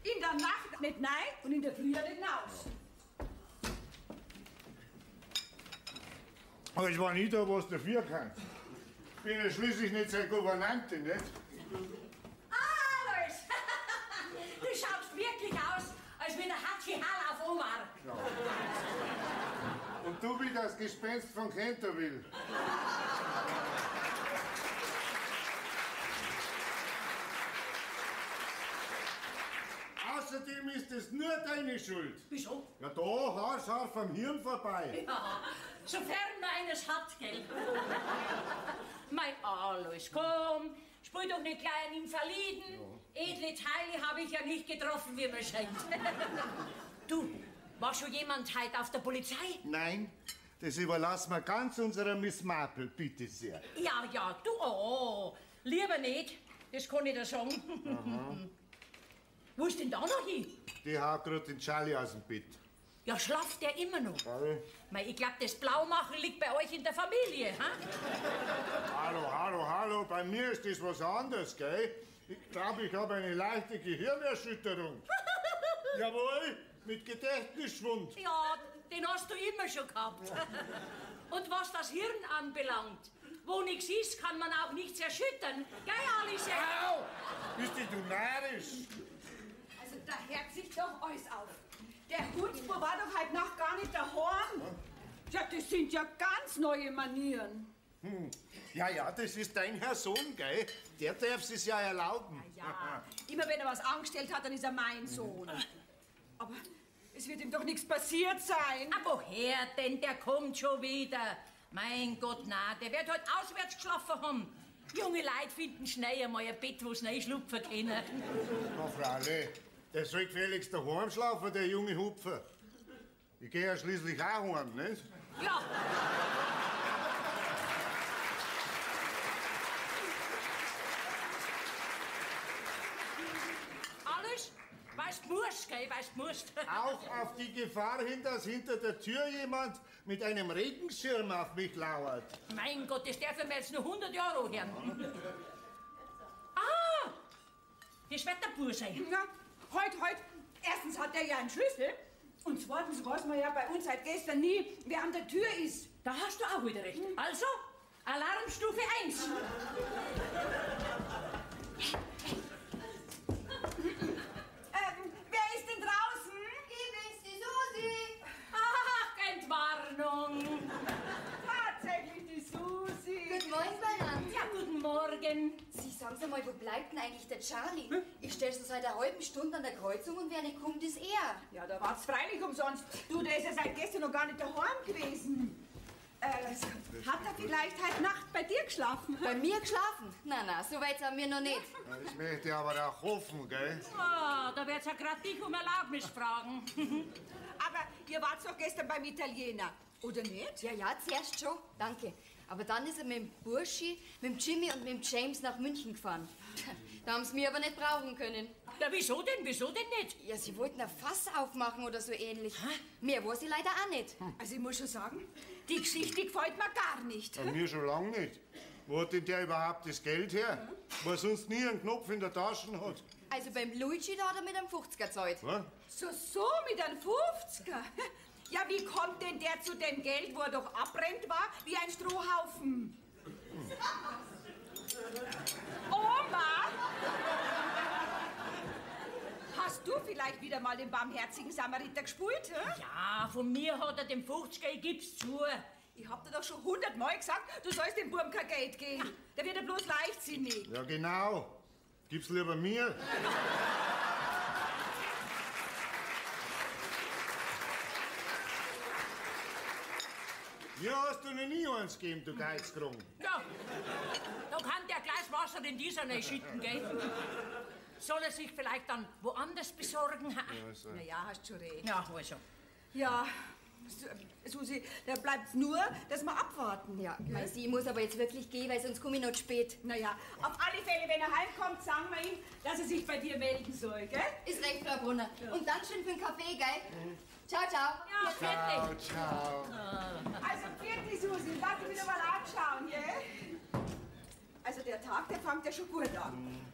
In der Nacht nicht nein und in der Früh nicht hinaus. Als wenn ich da was dafür kann. Ich bin ja schließlich nicht seine Gouvernante, nicht? Alois! Du schaust wirklich aus, als wenn der Hatschi Hall auf Omar. Ja. Und du wie das Gespenst von Canterville. Außerdem ist es nur deine Schuld. Wieso? Ja, da haarscharf am Hirn vorbei. Ja, sofern man eines hat, gell? Mein Alois, komm, spiel doch nicht gleich einen Invaliden. Ja. Edle Teile habe ich ja nicht getroffen, wie man scheint. Du, war schon jemand heute auf der Polizei? Nein, das überlassen wir ganz unserer Miss Marple, bitte sehr. Ja, du, oh, lieber nicht, das kann ich dir sagen. Wo ist denn da noch hin? Die haut gerade den Charlie aus dem Bett. Ja, schlaft der immer noch? Charlie? Mei, ich glaub, das Blaumachen liegt bei euch in der Familie, ha? Hallo, bei mir ist das was anderes, gell? Ich glaube, ich habe eine leichte Gehirnerschütterung. Jawohl, mit Gedächtnisschwund. Ja, den hast du immer schon gehabt. Und was das Hirn anbelangt, wo nichts ist, kann man auch nichts erschüttern. Gell, Alice? Au! Bist du narrisch? Also da hört sich doch alles auf. Der Hutzbub war doch heute Nacht gar nicht daheim. Ja, das sind ja ganz neue Manieren. Ja, das ist dein Herr Sohn, gell? Der darf es ja erlauben. Ja, immer wenn er was angestellt hat, dann ist er mein Sohn. Aber es wird ihm doch nichts passiert sein. Aber woher denn? Der kommt schon wieder. Mein Gott, na, der wird heute auswärts geschlafen haben. Junge Leute finden schnell einmal ein Bett, wo sie reinschlupfen können. Oh, Fraule, der soll gefälligst daheim schlafen, der junge Hupfer. Ich gehe ja schließlich auch heim, nicht? Ja. Alles? Weißt du, musst, gell? Weißt du, musst. Auch auf die Gefahr hin, dass hinter der Tür jemand mit einem Regenschirm auf mich lauert. Mein Gott, das darf mir jetzt nur 100 Euro hören. Ah! Das wird der Bub sein. Na, heute. Erstens hat er ja einen Schlüssel. Und zweitens weiß man ja bei uns seit gestern nie, wer an der Tür ist. Da hast du auch wieder recht. Also, Alarmstufe 1. Wer ist denn draußen? Ich bin's, die Susi. Ach, Entwarnung. Tatsächlich die Susi. Guten Morgen, beieinander. Ja, guten Morgen. Sie, sagen Sie mal, wo bleibt denn eigentlich der Charlie? Ich stelle so seit einer halben Stunde an der Kreuzung und wer nicht kommt, ist er. Ja, da war's freilich umsonst. Du, der ist ja seit gestern noch gar nicht daheim gewesen. Hat er vielleicht heute Nacht bei dir geschlafen? Bei mir geschlafen? Na, so weit sind wir noch nicht. Das möchte ich aber auch hoffen, gell? Ah, da wird's ja grad dich um Erlaubnis fragen. Aber ihr wart doch gestern beim Italiener, oder nicht? Ja, zuerst schon, danke. Aber dann ist er mit dem Burschi, mit dem Jimmy und mit dem James nach München gefahren. Da haben sie mich aber nicht brauchen können. Ja, wieso denn nicht? Ja, sie wollten ein Fass aufmachen oder so ähnlich. Mehr weiß ich leider auch nicht. Also ich muss schon sagen, die Geschichte gefällt mir gar nicht. Bei mir schon lange nicht. Wo hat denn der überhaupt das Geld her? Wo er sonst nie einen Knopf in der Tasche hat. Also beim Luigi, da hat er mit einem 50er gezahlt. Was? So, mit einem 50er. Ja, wie kommt denn der zu dem Geld, wo er doch abbrennt war, wie ein Strohhaufen? Oma! Hast du vielleicht wieder mal den barmherzigen Samariter gespult? Hä? Ja, von mir hat er den 50er, ich gib's zu. Ich hab dir doch schon 100-mal gesagt, du sollst dem Burm kein Geld geben. Der wird ja bloß leichtsinnig. Ja, genau. Gib's lieber mir. Mir hast du noch nie eins gegeben, du Geizgrung. Ja, da kann der Glas Wasser in dieser nicht schütten, gell? Soll er sich vielleicht dann woanders besorgen? Naja, hast schon recht. Ja, also. Ja, Susi, da bleibt nur, dass wir abwarten. Ja, ich muss aber jetzt wirklich gehen, weil sonst komme ich noch zu spät. Naja, auf alle Fälle, wenn er heimkommt, sagen wir ihm, dass er sich bei dir melden soll, gell? Ist recht, Frau Brunner. Ja. Und dann schön für den Kaffee, gell? Ciao. Ja, fertig. Ciao. Also, fertig, Susi, lass mich wieder mal anschauen, gell? Also, der Tag, der fängt ja schon gut an.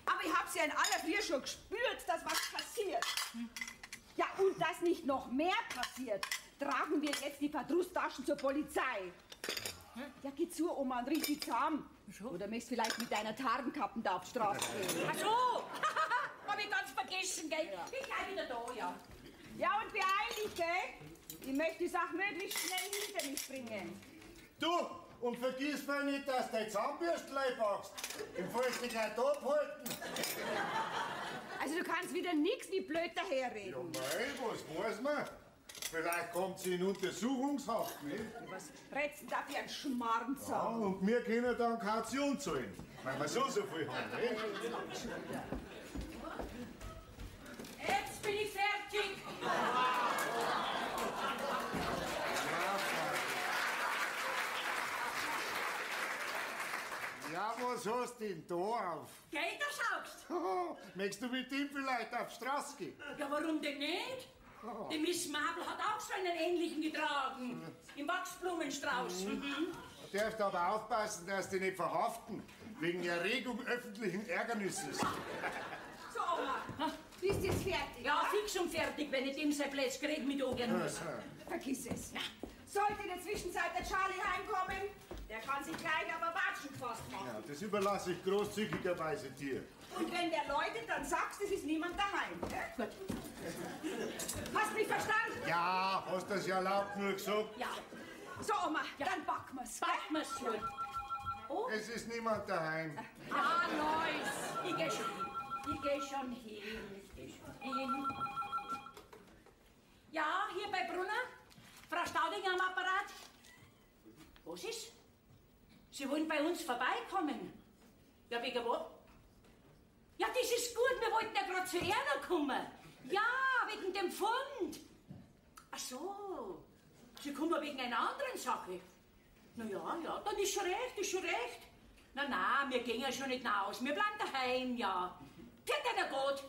Aber ich hab's ja in aller Früh schon gespürt, dass was passiert. Ja, und dass nicht noch mehr passiert, tragen wir jetzt die Verdrusstaschen zur Polizei. Ja, geh zu, Oma, und riech die zusammen. Oder möchtest vielleicht mit deiner Tarnkappen da auf die Straße gehen? Ach so, hab ich ganz vergessen, gell? Ja. Ich gleich wieder da, ja. Ja, und beeil dich, gell? Ich möchte die Sache möglichst schnell hinter mich bringen. Du, und vergiss mal nicht, dass du dein Zahnbürstlein packst. Im Fall dich gleich da abhalten. Also du kannst wieder nix wie blöd daherreden. Ja, mei, was weiß man? Vielleicht kommt sie in Untersuchungshaft, nicht? Was redst du da für ein Schmarrnzahn? Ja, und wir können dann Kaution zahlen, weil wir so viel haben, nicht? Jetzt bin ich fertig. Ja, was hast du denn da auf? Gell, da schaust. Möchtest du mit ihm vielleicht auf die Straße gehen? Ja, warum denn nicht? Die Miss Marple hat auch so einen ähnlichen getragen. Im Wachsblumenstrauß. Du darfst aber aufpassen, dass die nicht verhaften, wegen Erregung öffentlichen Ärgernisses. So, Oma, bist du jetzt fertig? Ja, fix und fertig, wenn ich dem sein Plätz krieg mit angehen muss. Vergiss es. Sollte in der Zwischenzeit der Charlie heimkommen, der kann sich gleich aber Watschen gefasst machen. Ja, das überlasse ich großzügigerweise dir. Und wenn der läutet, dann sagst du, es ist niemand daheim. Gut. Hast mich verstanden? Ja, hast das ja laut nur gesagt. Ja, So, Oma, dann backen wir's. packen wir's gut. Oh, Es ist niemand daheim. Alois, ich geh schon hin. Ich geh schon hin. Ja, hier bei Brunner. Frau Staudinger am Apparat. Was ist? Sie wollen bei uns vorbeikommen. Ja, wegen was? Ja, das ist gut, wir wollten ja gerade zu Erna kommen. Ja, wegen dem Fund. Ach so, Sie kommen wegen einer anderen Sache. Na ja, dann ist schon recht. Na, wir gehen ja schon nicht raus, wir bleiben daheim, ja. Geht einer gut?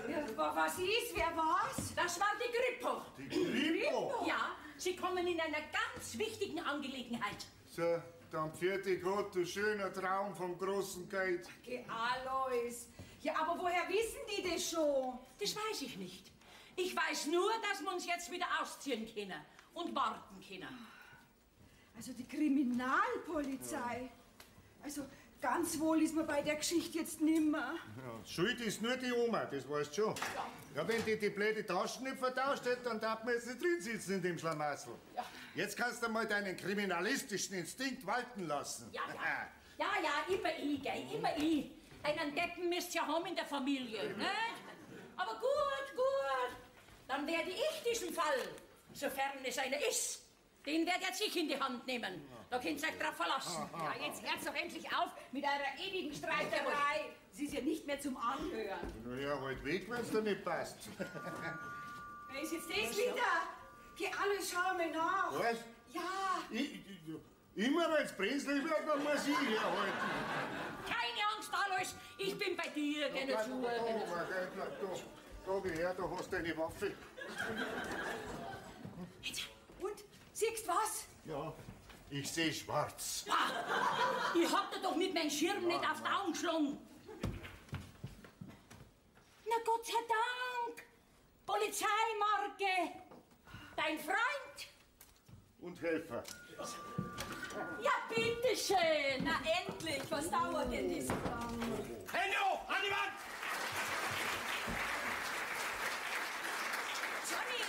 Ja, was ist? Wer war's? Das war die Grippo. Die Grippo? Ja, Sie kommen in einer ganz wichtigen Angelegenheit. So, dann vierte Gott, du schöner Traum vom großen Geld. Geh, Alois. Ja, aber woher wissen die das schon? Das weiß ich nicht. Ich weiß nur, dass wir uns jetzt wieder ausziehen können und warten können. Also die Kriminalpolizei. Also ganz wohl ist man bei der Geschichte jetzt nimmer. Ja, schuld ist nur die Oma, das weißt du schon. Ja, wenn die blöde Taschen nicht vertauscht hätte, dann darf man jetzt nicht drin sitzen in dem Schlamassel. Jetzt kannst du mal deinen kriminalistischen Instinkt walten lassen. Ja, immer ich, gell, immer ich. Einen Deppen müsst ihr ja haben in der Familie, nicht? Aber gut. Dann werde ich diesen Fall, sofern es einer ist, den werde ich in die Hand nehmen. Da könnt ihr euch drauf verlassen. Ja, jetzt hört's doch endlich auf mit eurer ewigen Streiterei. Sie ist ja nicht mehr zum Anhören. Na ja, halt weg, wenn's dir nicht passt. Wer ist jetzt das wieder? Geh, alles, schau mal nach. Was? Ja, Immer wenn's brenzlig wird, dann muss ich herhalten. Keine Angst, Alois, ich bin bei dir, geh nicht zu. Da geh her, da hast du eine Waffe. und? Siehst was? Ja, ich seh schwarz. Ich hab dir doch mit meinem Schirm nicht auf die Augen geschlagen. Na Gott sei Dank! Polizeimarke! Dein Freund! Und Helfer. Ja, bitteschön! Na endlich, was dauert denn das lang? Hände hoch, an die Wand! Johnny!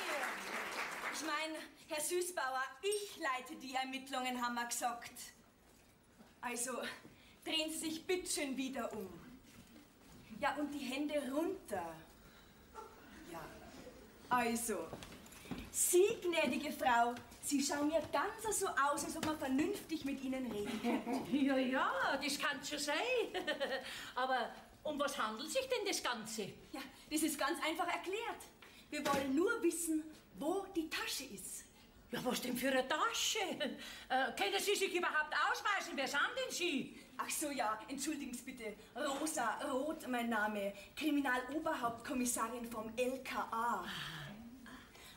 Ich meine, Herr Süßbauer, ich leite die Ermittlungen, haben wir gesagt. Also, drehen Sie sich bitte schön wieder um. Ja, und die Hände runter. Ja, also, Sie, gnädige Frau, Sie schauen mir ganz so aus, als ob man vernünftig mit Ihnen reden könnte. Ja, das kann schon sein. Aber um was handelt sich denn das Ganze? Ja, das ist ganz einfach erklärt. Wir wollen nur wissen, wo die Tasche ist. Ja, was denn für eine Tasche? Können Sie sich überhaupt ausweisen? Wer sind denn Sie? Ach so, ja, entschuldigen Sie bitte. Rosa Roth, mein Name. Kriminaloberhauptkommissarin vom LKA.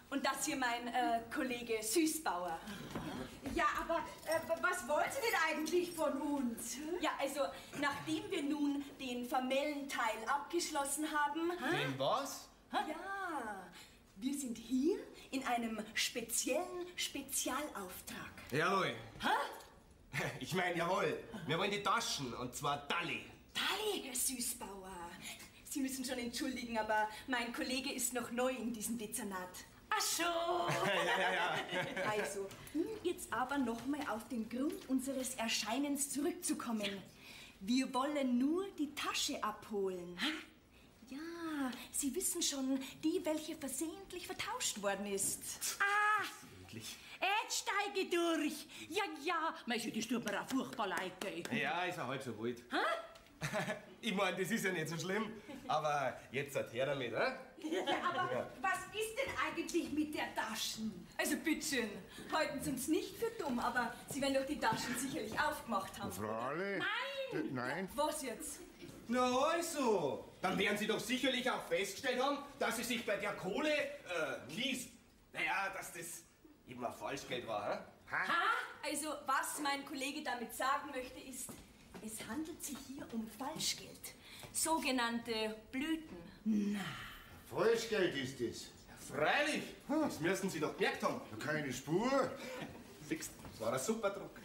Und das hier mein Kollege Süßbauer. Ja, aber was wollen Sie denn eigentlich von uns? Ja, also, nachdem wir nun den formellen Teil abgeschlossen haben... Den was? Ja, wir sind hier in einem speziellen Spezialauftrag. Jawohl. Hä? Ich meine, jawohl. Wir wollen die Taschen, und zwar Dalli. Dalli, Herr Süßbauer. Sie müssen schon entschuldigen, aber mein Kollege ist noch neu in diesem Dezernat. Ach so. Ja. Also, um jetzt aber nochmal auf den Grund unseres Erscheinens zurückzukommen. Wir wollen nur die Tasche abholen. Ja, Sie wissen schon, die, welche versehentlich vertauscht worden ist. Ah, jetzt steige ich durch. Ja, Mensch, das tut mir auch furchtbar leid, gell? Ja, ist ja halb so wild. Ich meine, das ist ja nicht so schlimm, aber jetzt seid her damit, hä? Ja, aber was ist denn eigentlich mit der Taschen? Also bitteschön, halten Sie uns nicht für dumm, aber Sie werden doch die Taschen sicherlich aufgemacht haben. Fräulein? Nein. Was jetzt? Na also, dann werden Sie doch sicherlich auch festgestellt haben, dass es sich bei der Kohle, dass das eben ein Falschgeld war, hä? Also, was mein Kollege damit sagen möchte, ist, es handelt sich hier um Falschgeld. Sogenannte Blüten. Falschgeld ist das. Freilich, das müssen Sie doch gemerkt haben. Keine Spur. Siehst, das war ein super Druck.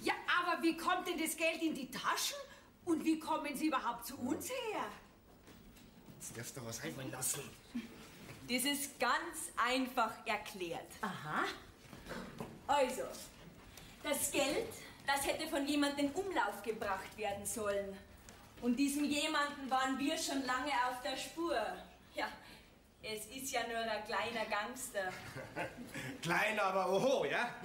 Ja, aber wie kommt denn das Geld in die Taschen? Und wie kommen Sie überhaupt zu uns her? Jetzt darfst du was einfallen lassen. Das ist ganz einfach erklärt. Aha. Also, das Geld, das hätte von jemandem in Umlauf gebracht werden sollen. Und diesem jemanden waren wir schon lange auf der Spur. Ja, es ist ja nur ein kleiner Gangster. Klein, aber oho, ja?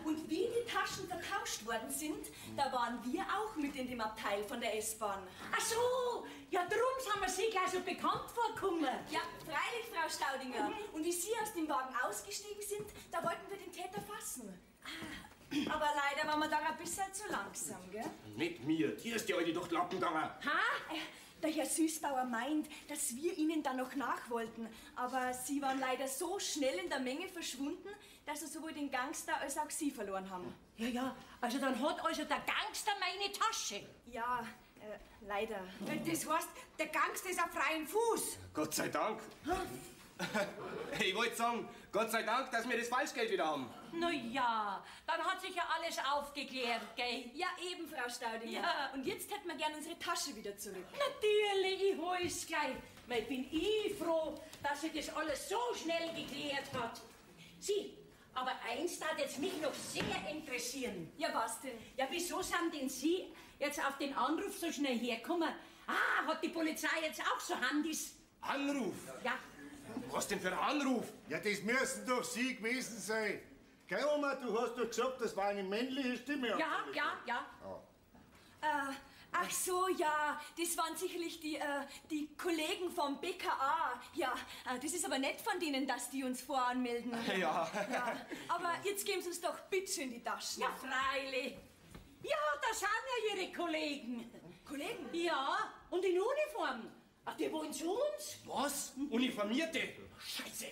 Und wie die Taschen vertauscht worden sind, da waren wir auch mit in dem Abteil von der S-Bahn. Ach so, ja, drum sind wir Sie gleich so bekannt vorgekommen. Ja, freilich, Frau Staudinger. Und wie Sie aus dem Wagen ausgestiegen sind, da wollten wir den Täter fassen. Aber leider waren wir da ein bisschen zu langsam, gell? Nicht mir, dir ist die alte durch die Lappen gegangen. Der Herr Süßbauer meint, dass wir Ihnen da noch nachwollten. Aber Sie waren leider so schnell in der Menge verschwunden, dass Sie sowohl den Gangster als auch Sie verloren haben. Ja, also dann hat also der Gangster meine Tasche. Ja, leider. Das heißt, der Gangster ist auf freiem Fuß. Gott sei Dank. Ich wollte sagen, Gott sei Dank, dass wir das Falschgeld wieder haben. Na ja, dann hat sich ja alles aufgeklärt, gell? Ja, eben, Frau Staudinger. Ja. Und jetzt hätten wir gern unsere Tasche wieder zurück. Natürlich, ich hol's gleich. Weil bin ich froh, dass sich das alles so schnell geklärt hat. Sie, aber eins darf jetzt mich noch sehr interessieren. Ja, was denn? Ja, wieso sind denn Sie jetzt auf den Anruf so schnell hergekommen? Hat die Polizei jetzt auch so Handys? Anruf? Ja. Was denn für ein Anruf? Ja, das müssen doch Sie gewesen sein. Gell, Oma, du hast doch gesagt, das war eine männliche Stimme. Ja. Ach so, ja, das waren sicherlich die Kollegen vom BKA. Ja, das ist aber nett von denen, dass die uns voranmelden. Ja. Aber jetzt geben Sie uns doch bitte in die Taschen. Ja, freilich. Ja, da sind ja Ihre Kollegen. Kollegen? Ja, und in Uniform. Ach, die wollen zu uns? Was? Uniformierte? Scheiße.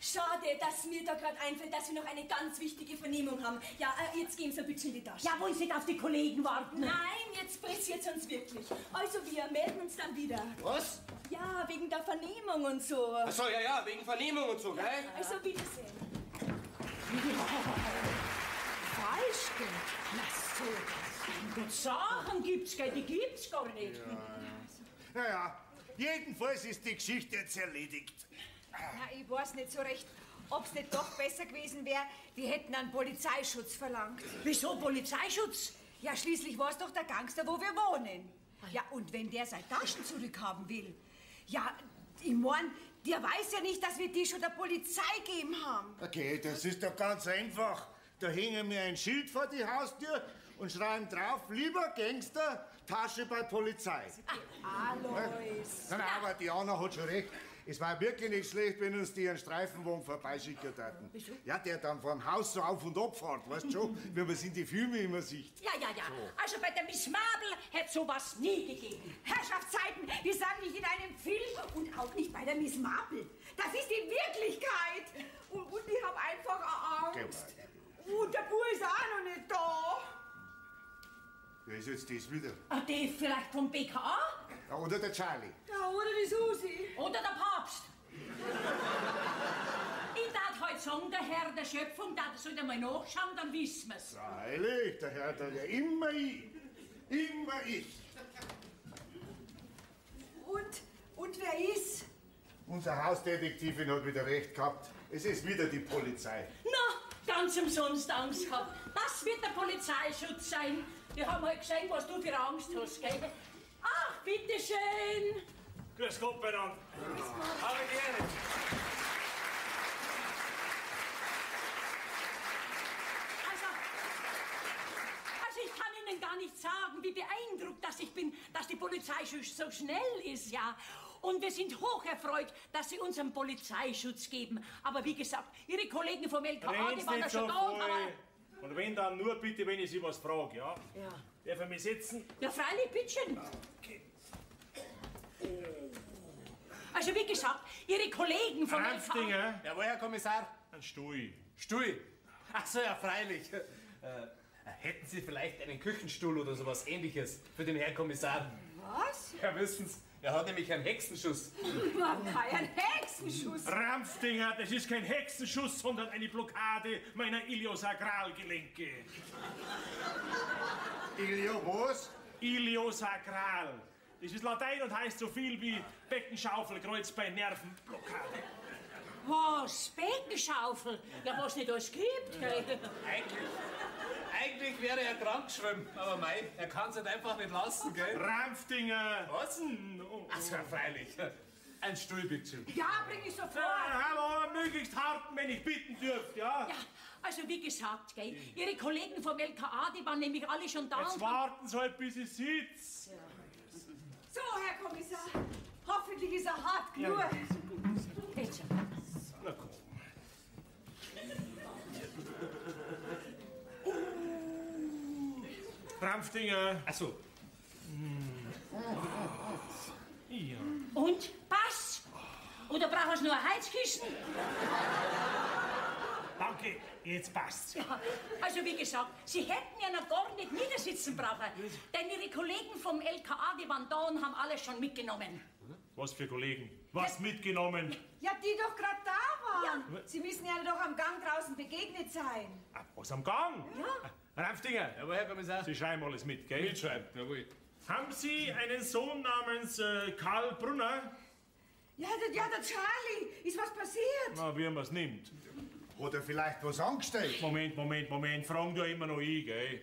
Schade, dass mir da gerade einfällt, dass wir noch eine ganz wichtige Vernehmung haben. Ja, jetzt geben Sie bitte in die Tasche. Ja, wollen Sie nicht auf die Kollegen warten? Nein, jetzt pressiert es uns wirklich. Also, wir melden uns dann wieder. Was? Ja, wegen der Vernehmung und so. Ach so, ja, wegen Vernehmung und so, gell? Also, wiedersehen. Falschgeld? Na so. Und Sachen gibt's, gell? Die gibt's gar nicht. Naja, jedenfalls ist die Geschichte jetzt erledigt. Na, ich weiß nicht so recht, ob es nicht doch besser gewesen wäre, wir hätten einen Polizeischutz verlangt. Wieso Polizeischutz? Ja, schließlich war es doch der Gangster, wo wir wohnen. Ja, und wenn der seine Taschen zurückhaben will, ja, ich mein, der weiß ja nicht, dass wir die schon der Polizei gegeben haben. Okay, das ist doch ganz einfach. Da hängen wir ein Schild vor die Haustür und schreiben drauf, lieber Gangster, Tasche bei Polizei. Alois. Nein, aber die Anna hat schon recht. Es war wirklich nicht schlecht, wenn uns die einen Streifenwagen vorbeischicken hätten. Wieso? Ja, der dann vor dem Haus so auf und ab fährt, weißt du schon, wie man es in die Filme immer sieht. Ja. Also bei der Miss Marple hätte sowas nie gegeben. Herrschaftszeiten, wir sind nicht in einem Film und auch nicht bei der Miss Marple. Das ist die Wirklichkeit. Und ich habe einfach Angst. Und der Bub ist auch noch nicht da. Wer ist jetzt das wieder? Die vielleicht vom BKA? Ja, oder der Charlie. Ja, oder die Susi. Oder der Papst? sagen, der Herr der Schöpfung, da soll er mal nachschauen, dann wissen wir's. Freilich, der Herr, der ja immer ich. Immer ich. Und wer ist? Unser Hausdetektivin hat wieder recht gehabt. Es ist wieder die Polizei. Na, ganz umsonst Angst gehabt. Das wird der Polizeischutz sein. Die haben halt gesehen, was du für Angst hast, gell? Ach, bitteschön. Grüß Gott, beieinander. Habe gerne. Also ich kann Ihnen gar nicht sagen, wie beeindruckt dass ich bin, dass die Polizei so schnell ist, ja. Und wir sind hoch erfreut, dass Sie uns einen Polizeischutz geben. Aber wie gesagt, Ihre Kollegen vom LKA, die waren da schon da. Und wenn dann nur bitte, wenn ich Sie was frage, ja? Ja. Darf ich mich setzen? Ja, freilich, bitteschön. Okay. Also wie gesagt, Ihre Kollegen vom LKA... Ranftinger. Jawohl, Herr Kommissar. Ein Stuhl. Stuhl. Ach so, ja, freilich. Hätten Sie vielleicht einen Küchenstuhl oder sowas Ähnliches für den Herrn Kommissar? Was? Ja, wissen's. Er hat nämlich einen Hexenschuss. Kein Hexenschuss. Ranftinger, das ist kein Hexenschuss, sondern eine Blockade meiner Iliosakralgelenke. Ilio, was? Iliosakral. Das ist Latein und heißt so viel wie Beckenschaufel, Kreuz bei Nervenblockade. Was? Beckenschaufel? Ja, was nicht alles gibt, gell? Eigentlich wäre er krank geschwommen, aber mei, er kann's halt einfach nicht lassen, gell? Ranftinger. Was? Ach so, freilich. Ein Stuhl, bitte. Ja, bring ich sofort. Aber möglichst hart, wenn ich bitten dürft, ja? Ja, also wie gesagt, gell, Ihre Kollegen vom LKA, die waren nämlich alle schon da. Jetzt und warten Sie halt, bis ich sitze. So, Herr Kommissar. Hoffentlich ist er hart genug. Jetzt. Na komm. Ranftinger. Ach so. Ja. Und? Pass? Oder brauchst du nur ein Heizkissen? Danke, jetzt passt's. Ja, also wie gesagt, Sie hätten ja noch gar nicht niedersitzen brauchen. Denn Ihre Kollegen vom LKA, die waren da und haben alles schon mitgenommen. Was für Kollegen? Was mitgenommen? Ja, die doch gerade da waren. Sie müssen ja doch am Gang draußen begegnet sein. Ah, was am Gang? Ja. Ranftinger, Jawohl, Herr Kommissar. Sie schreiben alles mit, gell? Mitschreiben, jawohl. Haben Sie einen Sohn namens Karl Brunner? Ja, der Charlie. Ist was passiert? Na, wie man es nimmt. Hat er vielleicht was angestellt? Moment, fragen du ja immer noch ich, gell?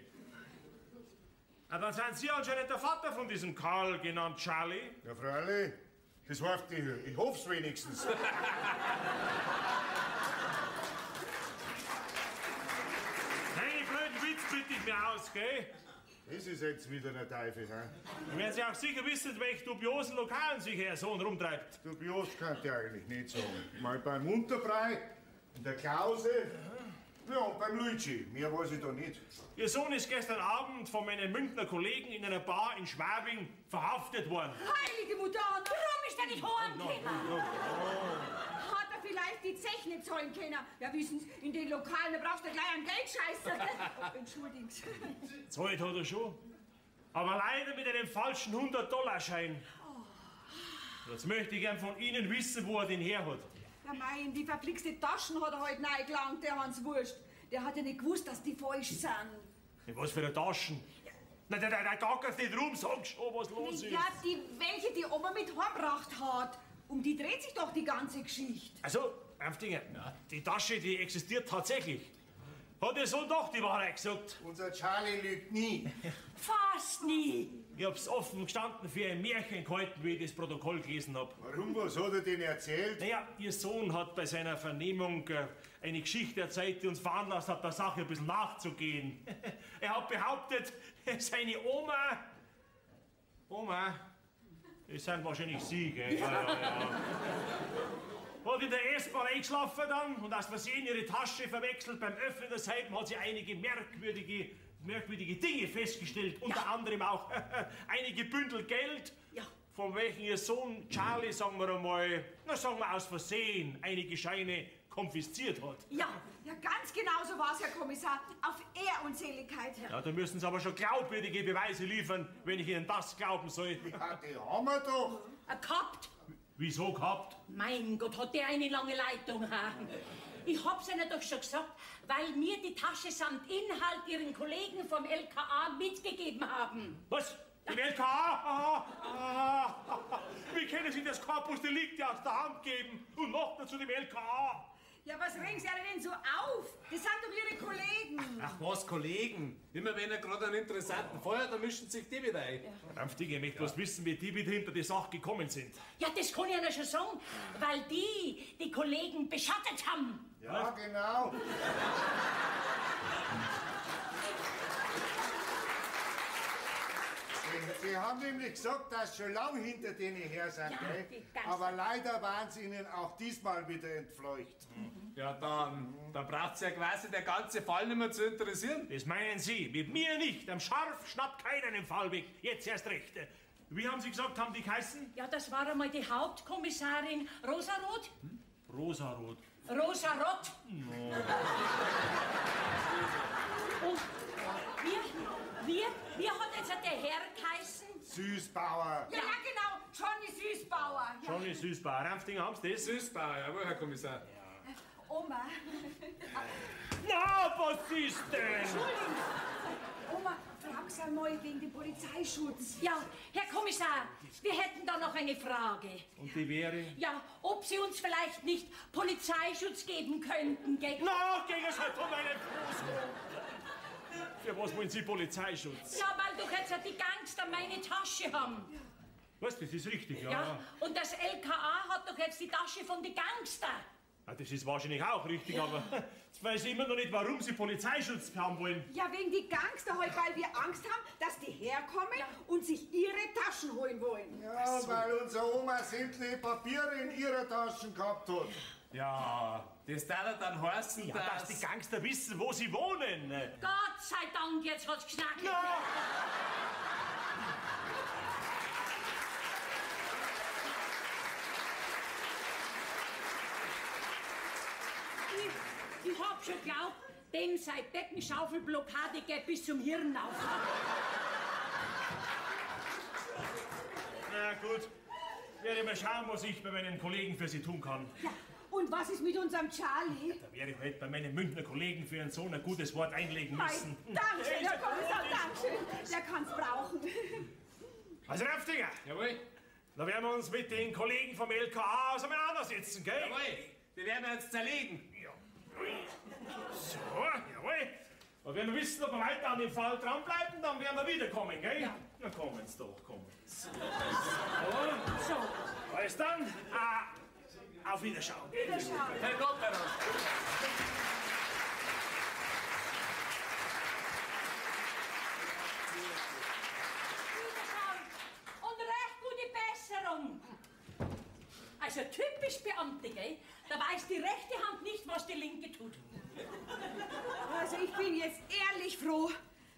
Ah, dann sind Sie anscheinend der Vater von diesem Karl, genannt Charlie. Ja, freilich. Das heißt, ich hoff's wenigstens. Hey, blöden Witz bitte ich mir aus, gell? Das ist jetzt wieder ein Teufel, hä? Dann werden Sie auch sicher wissen, welch dubiosen Lokalen sich Ihr Sohn rumtreibt. Dubios kann ich eigentlich nicht sagen. Mal beim Unterbrei, in der Klause, ja, und beim Luigi. Mehr weiß ich da nicht. Ihr Sohn ist gestern Abend von meinen Münchner Kollegen in einer Bar in Schwabing verhaftet worden. Heilige Mutter, Warum ist der nicht heimgekommen? hat er vielleicht die Zeche nicht zahlen können? Ja, wissen Sie, in den Lokalen, da brauchst du gleich einen Geldscheißer. Entschuldigen Sie. Zahlt hat er schon. Aber leider mit einem falschen 100-Dollar-Schein. Jetzt möchte ich gern von Ihnen wissen, wo er den her hat. Ja, mei, in die verflixte Taschen hat er heute halt reingelangt, der Hans Wurst. Der hat ja nicht gewusst, dass die falsch sind. In was für eine Taschen? Nein, da gackert's nicht rum, sag schon, was los ist. Ja, welche die Oma mit heimgebracht hat. Um die dreht sich doch die ganze Geschichte. Also, Ranftinger, die Tasche, die existiert tatsächlich. Hat Ihr Sohn doch die Wahrheit gesagt? Unser Charlie lügt nie. Fast nie. Ich hab's offen gestanden für ein Märchen gehalten, wie ich das Protokoll gelesen hab. Warum, was hat er denn erzählt? Naja, Ihr Sohn hat bei seiner Vernehmung eine Geschichte erzählt, die uns veranlasst hat, der Sache ein bisschen nachzugehen. Er hat behauptet, seine Oma, das sind wahrscheinlich Sie, gell? Ja. Hat in der S-Bahn eingeschlafen dann und aus Versehen ihre Tasche verwechselt. Beim Öffnen derselben hat sie einige merkwürdige Dinge festgestellt. Unter anderem auch einige Bündel Geld, von welchen ihr Sohn Charlie, sagen wir einmal, aus Versehen einige Scheine konfisziert hat. Ja, ganz genau so war's, Herr Kommissar. Auf Ehrunseligkeit. Ja, da müssen Sie aber schon glaubwürdige Beweise liefern, wenn ich Ihnen das glauben soll. Ja, die haben wir doch. Gehabt. Wieso gehabt? Mein Gott, hat der eine lange Leitung. Ha? Ich hab's Ihnen doch schon gesagt, weil mir die Tasche samt Inhalt Ihren Kollegen vom LKA mitgegeben haben. Was? Im LKA? Wie können Sie das Corpus Delicti aus der Hand geben und noch dazu dem LKA? Ja, was regen Sie alle denn so auf? Das sind doch Ihre Kollegen. Ach was, Kollegen. Immer wenn er gerade einen interessanten Fall hat, dann mischen sich die wieder ein. Verdammt, ich möchte bloß wissen, wie die wieder hinter die Sache gekommen sind. Ja, das kann ich Ihnen schon sagen, weil die Kollegen beschattet haben. Ja, genau. Sie haben nämlich gesagt, dass Sie schon lange hinter denen her sind, Ja, gell? die ganze- Aber leider waren Sie Ihnen auch diesmal wieder entfleucht. Ja, dann braucht ja quasi der ganze Fall nicht mehr zu interessieren. Das meinen Sie? Mit mir nicht. Am Scharf schnappt keiner den Fall weg. Jetzt erst recht. Wie haben Sie gesagt, haben die geheißen? Ja, das war einmal die Hauptkommissarin Rosarot. Rosarot. Rosarot. Und wie hat jetzt der Herr geheißen? Süßbauer. Ja, genau, Johnny Süßbauer. Ja. Johnny Süßbauer. Ramftinger, haben Sie das? Süßbauer, jawohl, Herr Kommissar. Oma. Na, was ist denn? Entschuldigung. Oma, frag Sie mal wegen dem Polizeischutz. Ja, Herr Kommissar, wir hätten da noch eine Frage. Und die wäre? Ja, ob Sie uns vielleicht nicht Polizeischutz geben könnten, gell? Na, gegen es halt um meinen Fuß rum. Für was wollen Sie Polizeischutz? Ja, weil doch jetzt die Gangster meine Tasche haben. Was, das ist richtig, ja. Ja, und das LKA hat doch jetzt die Tasche von den Gangster. Ja, das ist wahrscheinlich auch richtig, aber jetzt weiß ich immer noch nicht, warum Sie Polizeischutz haben wollen. Ja, wegen die Gangster halt, weil wir Angst haben, dass die herkommen und sich ihre Taschen holen wollen. Ja, weil unsere Oma sämtliche Papiere in ihrer Tasche gehabt hat. Ja, das darf dann heißen, Ja, dass die Gangster wissen, wo sie wohnen. Gott sei Dank, jetzt hat's geschnackt. Ich hab schon geglaubt, dem sei Beckenschaufelblockade geht bis zum Hirn auf. Na gut, werde mal schauen, was ich bei meinen Kollegen für Sie tun kann. Ja, und was ist mit unserem Charlie? Da werde ich heute bei meinen Münchner Kollegen für einen Sohn ein gutes Wort einlegen müssen. Dankeschön, Herr Kommissar, dankeschön. Der kann's brauchen. Also, Ramftinger, Jawohl, da werden wir uns mit den Kollegen vom LKA auseinandersetzen, gell? jawohl. Wir werden jetzt zerlegen. So, jawohl. Und wenn wir wissen, ob wir weiter an dem Fall dranbleiben, dann werden wir wiederkommen, gell? Ja. Na, kommen's doch, kommen's. So. Alles dann, auf Wiederschauen. Herr Gotteros. Und recht gute Besserung. Also typisch Beamte, gell? Da weiß die rechte Hand nicht, was die linke tut. Also ich bin jetzt ehrlich froh,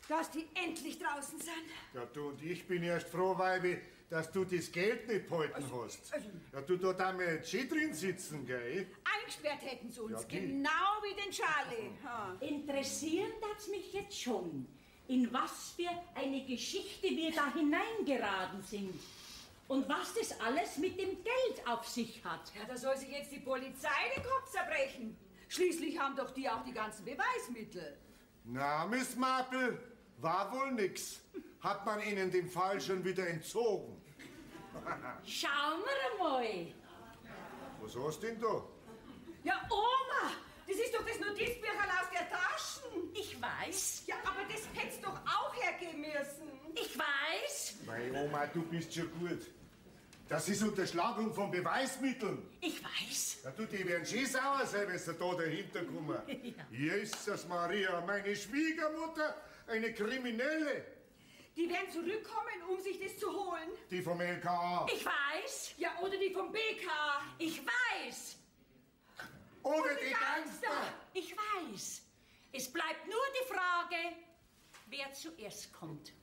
dass die endlich draußen sind. Ja, du und ich bin erst froh, weil dass du das Geld nicht behalten hast. Ja, du da da mit schön drin sitzen, gell? Eingesperrt hätten sie uns, Ja, die. genau wie den Charlie. Ha. Interessieren tut's mich jetzt schon, in was für eine Geschichte wir da hineingeraten sind. Und was das alles mit dem Geld auf sich hat. Ja, da soll sich jetzt die Polizei den Kopf zerbrechen. Schließlich haben doch die auch die ganzen Beweismittel. Na, Miss Marple, war wohl nix. Hat man ihnen den Fall schon wieder entzogen? Schauen wir einmal. Was hast denn da? Ja, Oma, das ist doch das Notizbücherl aus der Taschen. Ich weiß, Ja, aber das hättest doch auch hergeben müssen. ich weiß, Meine Oma, du bist schon gut. Das ist Unterschlagung von Beweismitteln. ich weiß. Ja, du, die werden schön sauer sein, wenn sie da dahinter kommen. Jesus Maria, meine Schwiegermutter, eine Kriminelle. Die werden zurückkommen, um sich das zu holen. Die vom LKA. Ich weiß, Ja, oder die vom BK. ich weiß, Oder die Gangster. ich weiß. Es bleibt nur die Frage, wer zuerst kommt.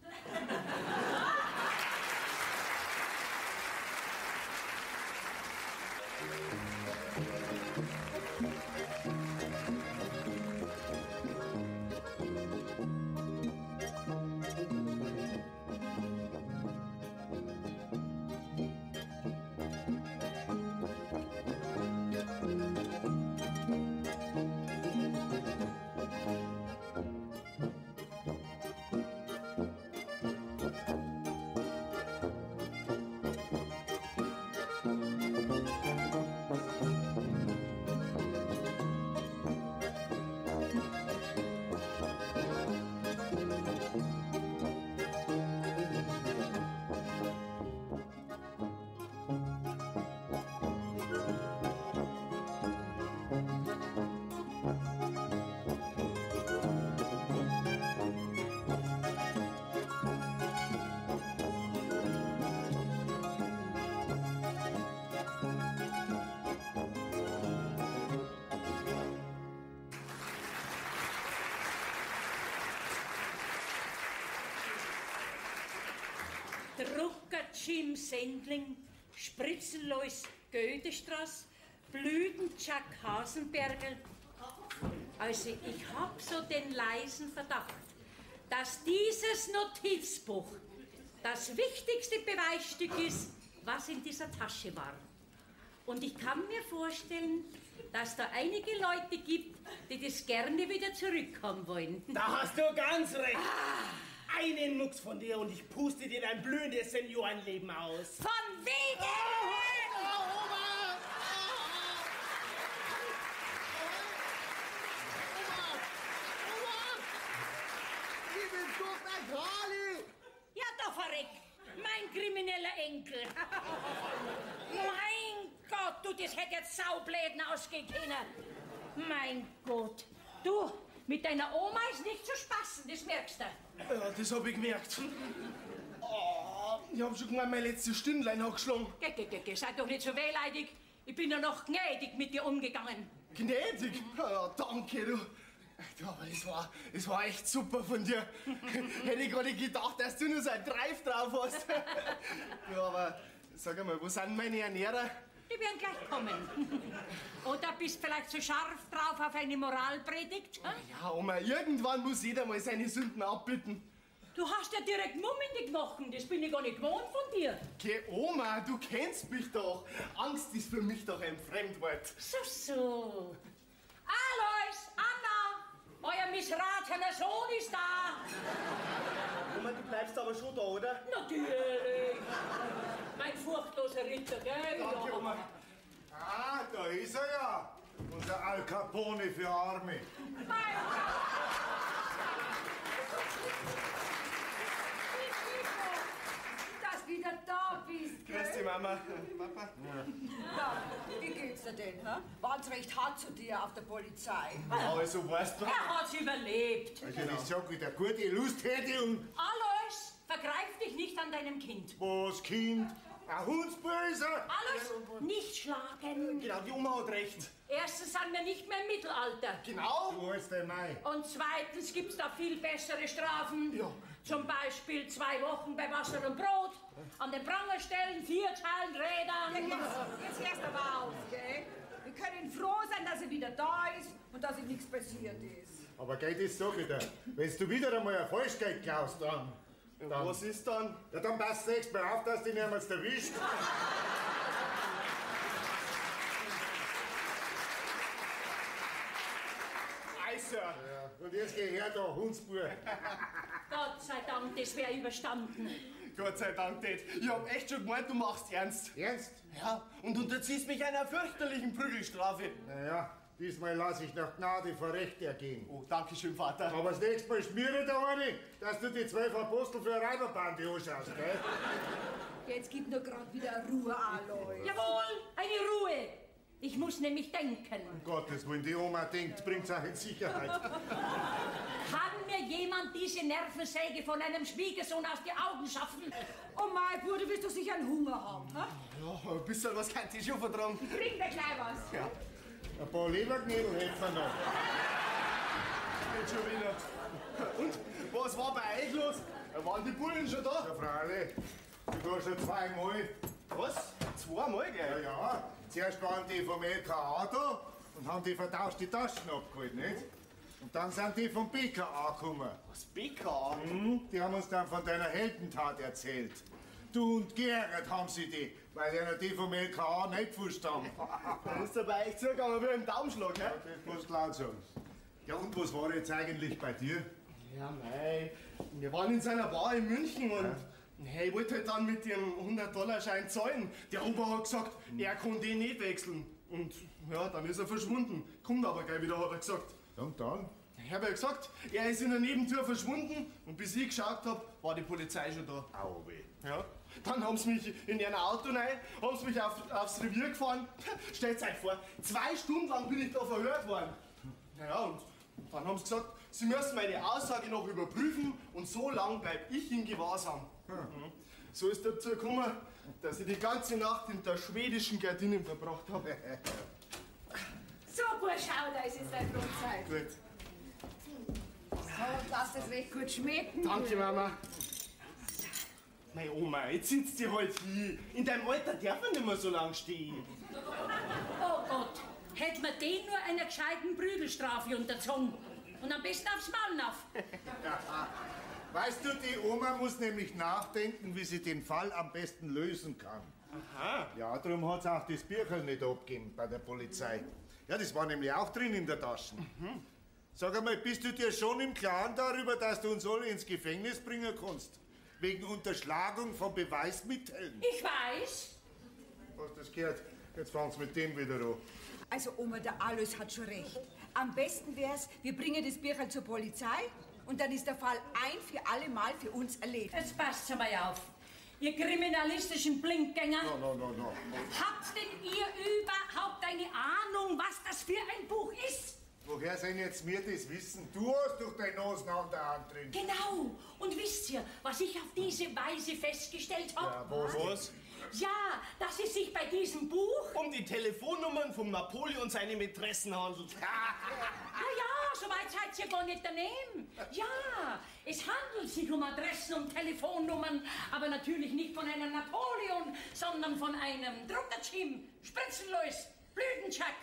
Drucker Jim Sendling, Spritzenlois Goethestraß, Blüten-Jack Hasenberger. Also ich hab so den leisen Verdacht, dass dieses Notizbuch das wichtigste Beweisstück ist, was in dieser Tasche war. Und ich kann mir vorstellen, dass da einige Leute gibt, die das gerne wieder zurückhaben wollen. Da hast du ganz recht. Einen Mucks von dir und ich puste dir dein blühendes Seniorenleben aus. Von wegen! Ja, da verreck! Mein krimineller Enkel! Mein Gott, du, das hätte jetzt saubläden ausgehen können! Mein Gott! Du, mit deiner Oma ist nicht zu spaßen, das merkst du. Ja, das hab ich gemerkt. Oh, ich hab schon mal mein letztes Stündlein angeschlagen. Geh, sei doch nicht so wehleidig. Ich bin ja noch gnädig mit dir umgegangen. Gnädig? Ja, danke, du. Aber es war echt super von dir. Hätte ich gar nicht gedacht, dass du nur so einen Drive drauf hast. Ja, aber sag einmal, wo sind meine Ernährer? Die werden gleich kommen. Oder bist vielleicht so scharf drauf auf eine Moralpredigt? Hm? Ja, Oma, irgendwann muss jeder mal seine Sünden abbitten. Du hast ja direkt Mumm in die Knochen, das bin ich gar nicht gewohnt von dir. Okay, Oma, du kennst mich doch. Angst ist für mich doch ein Fremdwort. So. Alois, Anna, euer missratener Sohn ist da. Oma, du bleibst aber schon da, oder? Natürlich. Mein furchtloser Ritter, gell? Danke, Oma. Ah, da ist er ja. Unser Al Capone für Arme. Dass du wieder da bist, gell? Grüß dich, Mama. Papa? Ja, wie geht's dir denn, hä? Waren's recht hart zu dir auf der Polizei? Also, weißt du... Er hat's überlebt. Also, ich sag wieder, gute Lust hätte und... Alois, vergreif dich nicht an deinem Kind. Was, Kind? Ein Hundsböse? Alois, nicht schlagen. Genau, die Oma hat recht. Erstens sind wir nicht mehr im Mittelalter. Genau. Du holst den Mai. Und zweitens gibt's da viel bessere Strafen. Ja. Zum Beispiel 2 Wochen bei Wasser und Brot, an den Pranger stellen, 4 Teilen Rädern. Jetzt hörst du aber auf, gell? Wir können froh sein, dass er wieder da ist und dass ihm nichts passiert ist. Aber geht das so wieder? Wenn du wieder einmal ein Falschgeld klaust, dann... Was ist dann? Ja, dann passt nächstes Mal auf, dass du niemals erwischt. Also. Ja, und jetzt geh her da, Hundsbur. Gott sei Dank, das wäre überstanden. Gott sei Dank, Dad. Ich hab echt schon gemeint, du machst ernst. Ernst? Ja, und unterziehst mich einer fürchterlichen Prügelstrafe. Naja, diesmal lasse ich nach Gnade vor Recht ergehen. Oh, danke schön, Vater. Aber das nächste Mal schmiere ich da eine, dass du die 12 Apostel für eine Räuberbande anschaust, gell? Jetzt gib nur grad wieder Ruhe, Alois. Jawohl, eine Ruhe. Ich muss nämlich denken. Um Gottes Willen, die Oma denkt, bringt's auch in Sicherheit. Kann mir jemand diese Nervensäge von einem Schwiegersohn aus die Augen schaffen? Oh mein Bruder, du wirst doch sicher einen Hunger haben, hä? Ja, ein bisschen was kann ich schon vertragen. Bring dir gleich was. Ja. Ein paar Leberknädel hätten wir noch. Geht schon wieder. Und, was war bei euch los? Waren die Bullen schon da? Ja, Freilich. Ich war schon 2 Mal. Was? 2 Mal, Ja, gell? ja. Zuerst waren die vom LKA da und haben die vertauschte Taschen abgeholt, nicht? Und dann sind die vom BKA gekommen. Was, BKA? Die haben uns dann von deiner Heldentat erzählt. Du und Gerhard haben sie die, weil ihnen die vom LKA nicht gewusst haben. Da ist er bei euch zugegangen wie ein Daumenschlag, gell? Das musst du laut sagen. Ja, und was war jetzt eigentlich bei dir? Ja, mei. Wir waren in seiner Bar in München und ich wollte halt dann mit dem $100-Schein zahlen. Der Ober hat gesagt, er kann den nicht wechseln. Und ja, dann ist er verschwunden. Kommt aber gleich wieder, hat er gesagt. Und dann? Ich habe ja gesagt, er ist in der Nebentür verschwunden und bis ich geschaut habe, war die Polizei schon da. Au weh. Ja. Dann haben sie mich in ein Auto rein, haben sie mich aufs Revier gefahren. Stellt euch vor, 2 Stunden lang bin ich da verhört worden. Naja, und dann haben sie gesagt, sie müssen meine Aussage noch überprüfen und so lang bleib ich in Gewahrsam. So ist dazu gekommen, dass ich die ganze Nacht hinter schwedischen Gardinen verbracht habe. So, Bursch, schau, da ist jetzt deine Brotzeit. Gut. So, lass das recht gut schmecken. Danke, Mama. Meine Oma, jetzt sitzt sie halt hier. In deinem Alter darf man nicht mehr so lang stehen. Oh Gott, hätte man den nur einer gescheiten Prügelstrafe unterzogen. Und am besten aufs Maul auf. Weißt du, die Oma muss nämlich nachdenken, wie sie den Fall am besten lösen kann. Aha. Ja, darum hat sie auch das Bücherl nicht abgegeben bei der Polizei. Ja, das war nämlich auch drin in der Tasche. Sag einmal, bist du dir schon im Klaren darüber, dass du uns alle ins Gefängnis bringen kannst? Wegen Unterschlagung von Beweismitteln? Ich weiß. Hast du das gehört? Jetzt fangen sie mit dem wieder an. Also Oma, der Alois hat schon recht. Am besten wär's, wir bringen das Bücherl zur Polizei und dann ist der Fall ein für alle Mal für uns erledigt. Jetzt passt mal auf. Ihr kriminalistischen Blinkgänger. No. Habt denn ihr überhaupt eine Ahnung, was das für ein Buch ist? Woher sollen jetzt wir das wissen? Du hast doch deine Nase an der Hand drin. Genau. Und wisst ihr, was ich auf diese Weise festgestellt habe? Ja, was? Ja, dass es sich bei diesem Buch... Um die Telefonnummern vom Napoleon und seine Mätressen handelt. Naja, so weit seid ihr gar nicht daneben. Ja, es handelt sich um Adressen und Telefonnummern, aber natürlich nicht von einem Napoleon, sondern von einem Druckerteam, Spritzenlois, Blütenjack.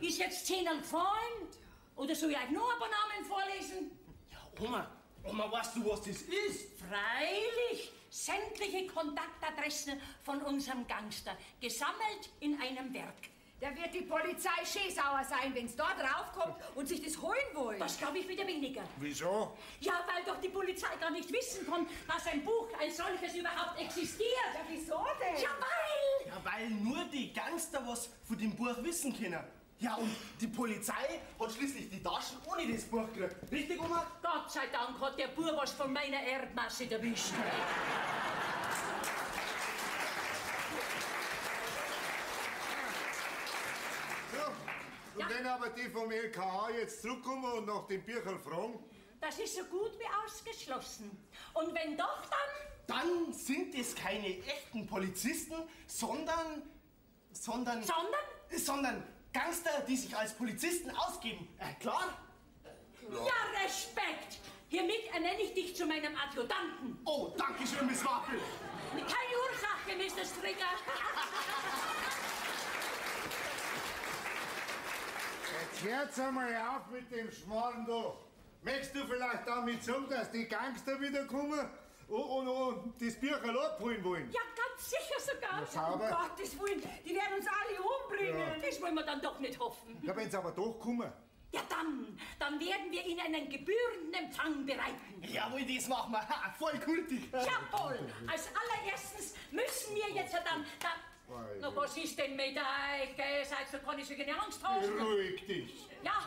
Ist jetzt 10 gefallen? Oder soll ich euch noch ein paar Namen vorlesen? Ja, Oma, weißt du, was das ist? Freilich, sämtliche Kontaktadressen von unserem Gangster, gesammelt in einem Werk. Da wird die Polizei schön sauer sein, wenn's da draufkommt und sich das holen wollen. Das glaube ich wieder weniger. Wieso? Ja, weil doch die Polizei gar nicht wissen kann, dass ein Buch als solches überhaupt existiert. Ja, wieso denn? Ja, weil... Ja, weil nur die Gangster was von dem Buch wissen können. Ja, und die Polizei hat schließlich die Taschen ohne das Buch gekriegt. Richtig, Oma? Gott sei Dank hat der Bub was von meiner Erdmasse erwischt. So, und wenn aber die vom LKA jetzt zurückkommen und nach dem Bücherl fragen? Das ist so gut wie ausgeschlossen. Und wenn doch, dann... Dann sind es keine echten Polizisten, sondern Gangster, die sich als Polizisten ausgeben. Klar? Ja, Respekt! Hiermit ernenne ich dich zu meinem Adjutanten. Oh, danke schön, Miss Wappel. Keine Ursache, Mr. Stricker. Jetzt hört's einmal auf mit dem Schmarrn da. Möchtest du vielleicht damit sagen, dass die Gangster wiederkommen und das Bücherl abholen wollen? Ja, ganz sicher sogar. Na, sauber. Um Gottes Willen, die werden uns alle umbringen. Das wollen wir dann doch nicht hoffen. Ja, wenn's aber doch kommen. Ja, dann werden wir Ihnen einen gebührenden Empfang bereiten. Jawohl, das machen wir. Ha, voll kultig. Jawohl. Als allererstens müssen wir jetzt dann... Na, was ist denn mit euch? Seid so keine solche Angst haben? Beruhig dich. Ja,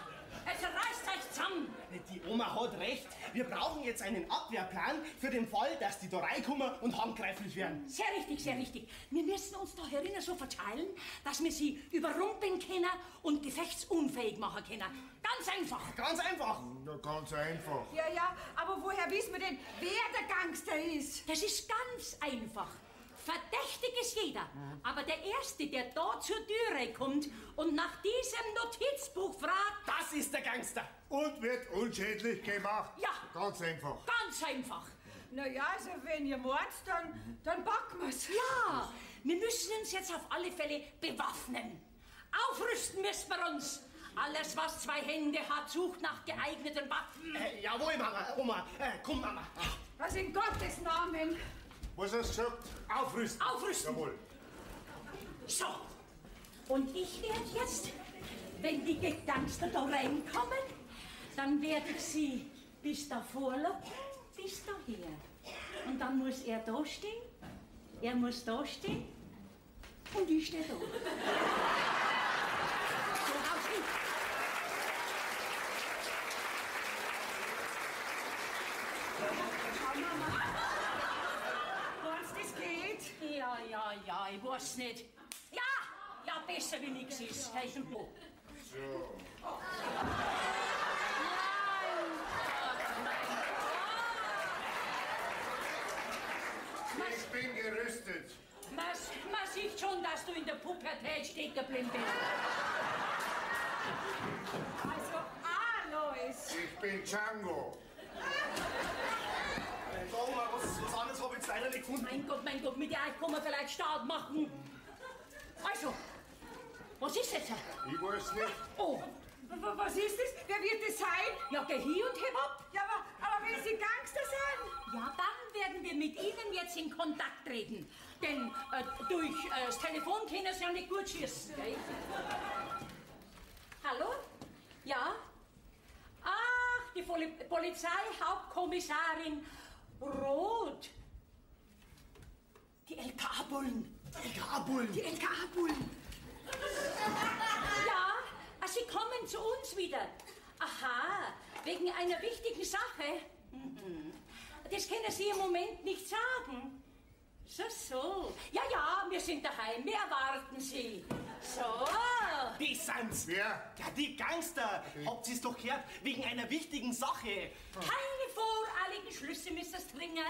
also reißt euch zusammen. Die Oma hat recht. Wir brauchen jetzt einen Abwehrplan für den Fall, dass die da reinkommen und handgreiflich werden. Sehr richtig, sehr richtig. Wir müssen uns da herinnen so verteilen, dass wir sie überrumpeln können und gefechtsunfähig machen können. Ganz einfach. Ganz einfach. Ja, ganz einfach. Ja, aber woher wissen wir denn, wer der Gangster ist? Das ist ganz einfach. Verdächtig ist jeder, aber der Erste, der da zur Türe kommt und nach diesem Notizbuch fragt... Das ist der Gangster. Und wird unschädlich gemacht. Ja. Ganz einfach. Ganz einfach. Naja, also wenn ihr mordet, dann packen wir's. Ja, wir müssen uns jetzt auf alle Fälle bewaffnen. Aufrüsten müssen wir uns. Alles, was 2 Hände hat, sucht nach geeigneten Waffen. Jawohl, Mama. Oma, komm, Mama. Was in Gottes Namen? Was hast du gesagt? Aufrüsten. Aufrüsten. Jawohl. So, und ich werde jetzt, wenn die Gangster da reinkommen, dann werde ich sie bis da vorlocken, bis daher. Und dann muss er da stehen, er muss da stehen und ich stehe da. So raus hin. Ja, ich weiß nicht. Ja, besser wie nix ist. Irgendwo. So. Ich bin gerüstet. Man sieht schon, dass du in der Pubertät stecken geblieben bist. Also, Alois. Ich bin Django. Oma, was anderes habe ich jetzt leider nicht gefunden. Mein Gott, mit euch kann man vielleicht Start machen. Also, was ist jetzt? Ich weiß nicht. Oh, Was ist das? Wer wird das sein? ja, geh hin und heb ab. Ja, aber wenn Sie Gangster sind? Ja, dann werden wir mit Ihnen jetzt in Kontakt treten. Denn durch das Telefon können Sie ja nicht gut schießen, gell? Hallo? Ja? Ach, die Polizeihauptkommissarin Roth. Die LKA-Bullen. Die LKA-Bullen. Ja, Sie kommen zu uns wieder. Aha, wegen einer wichtigen Sache. Das können Sie im Moment nicht sagen. So. Ja, wir sind daheim. Wir erwarten Sie. So. Die sind's. Wer? Ja, die Gangster. Habt ihr's doch gehört? Wegen einer wichtigen Sache. Keine voreiligen Schlüsse, Mr. Stringer.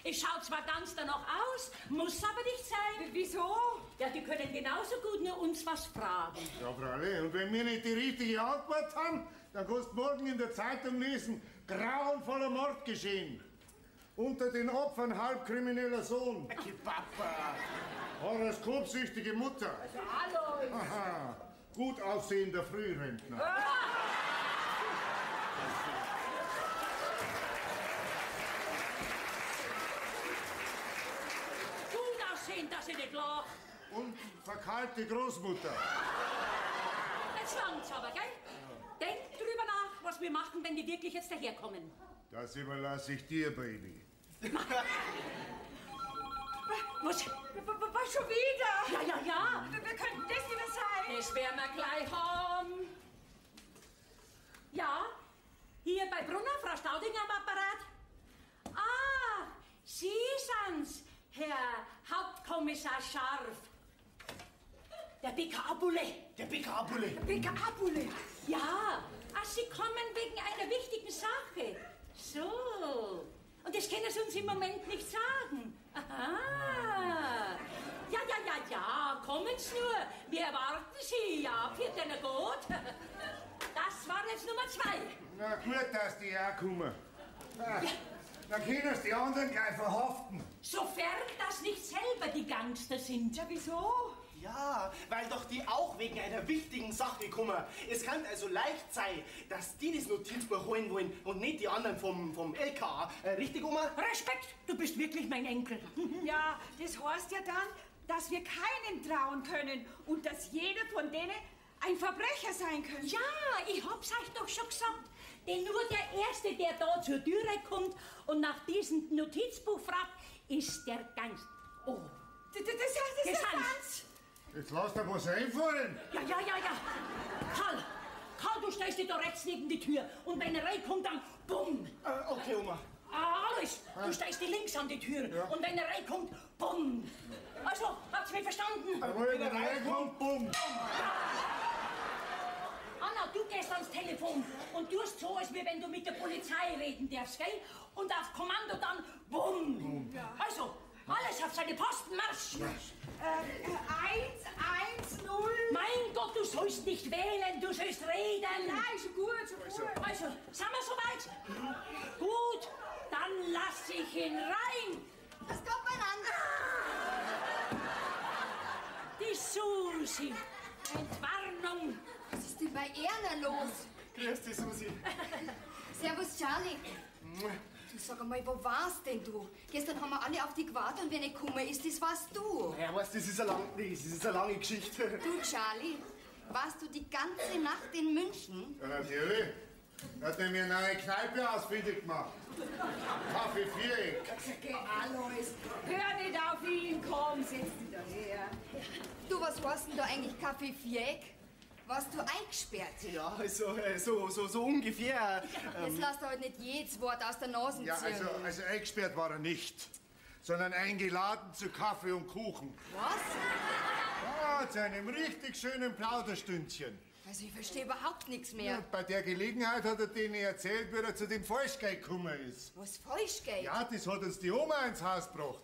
Es schaut zwar ganz danach aus, muss aber nicht sein. Wieso? Ja, die können genauso gut nur uns was fragen. Ja, Fräulein, und wenn wir nicht die richtige Antwort haben, dann kannst du morgen in der Zeitung lesen, grauenvoller Mord geschehen. Unter den Opfern halbkrimineller Sohn. Papa. Horoskopsüchtige Mutter. Hallo. Aha, gut aussehender Frührentner. Gut aussehen, dass ich nicht lach. Und verkalte Großmutter. Jetzt langt's aber, gell? Denk drüber nach, was wir machen, wenn die wirklich jetzt daherkommen. Das überlasse ich dir, Baby. Was? Was schon wieder? Ja. Wir könnten das wieder sein. Das werden wir gleich haben. Ja, hier bei Brunner, Frau Staudinger am Apparat. Ah, Sie sind's, Herr Hauptkommissar Scharf. Der BKA-Bulle. BKA-Bulle. Ja, Sie kommen wegen einer wichtigen Sache. So. Und das können Sie uns im Moment nicht sagen. Aha. Ja, kommen Sie nur. Wir erwarten Sie. Ja, für den gut. Das war jetzt Nummer 2. Na gut, dass die auch kommen. Dann können es die anderen gleich verhaften. Sofern das nicht selber die Gangster sind. Ja, wieso? Ja, weil doch die auch wegen einer wichtigen Sache kommen. Es kann also leicht sein, dass die das Notizbuch holen wollen und nicht die anderen vom LKA. Richtig, Oma? Respekt, du bist wirklich mein Enkel. Ja, das heißt ja dann, dass wir keinen trauen können und dass jeder von denen ein Verbrecher sein könnte. Ja, ich hab's euch doch schon gesagt. Denn nur der Erste, der da zur Türe kommt und nach diesem Notizbuch fragt, ist der Gangster. Oh, Das ist das ganz. Hans. Jetzt lass dir was einfallen. Ja. Karl, du stellst dich da rechts neben die Tür und wenn er reinkommt, dann bumm. Okay, Oma. Alles, du stellst dich links an die Tür und wenn er reinkommt, bumm. Also, habt ihr mich verstanden? Wenn er reinkommt, bumm. Anna, du gehst ans Telefon und tust so, als wenn du mit der Polizei reden darfst, gell? Und auf Kommando dann bumm. Also, alles auf seine Posten, Marsch. 110. Mein Gott, du sollst nicht wählen, du sollst reden. Nein, schon gut. Also, sind wir soweit? Gut, dann lass ich ihn rein. Was kommt man an? Die Susi. Entwarnung. Was ist denn bei Erna los? Grüß dich, Susi. Servus, Charlie. Du, sag einmal, wo warst denn du? Gestern haben wir alle auf dich gewartet und wenn ich komme, ist das was du? Ja, weißt du, das ist eine lange Geschichte. Du, Charlie, warst du die ganze Nacht in München? Ja, natürlich. Er hat nämlich eine neue Kneipe ausfindig gemacht. Kaffee Viereck. Alois, hör nicht auf ihn, komm, setz dich daher. Du, was heißt denn da eigentlich Kaffee Viereck? Warst du eingesperrt? Ja, also, so ungefähr. Jetzt lass dir halt nicht jedes Wort aus der Nase ziehen. Ja, also eingesperrt war er nicht, sondern eingeladen zu Kaffee und Kuchen. Was? Ja, zu einem richtig schönen Plauderstündchen. Also ich verstehe überhaupt nichts mehr. Und bei der Gelegenheit hat er denen erzählt, wie er zu dem Falschgeld gekommen ist. Was falsch geht? Ja, das hat uns die Oma ins Haus gebracht.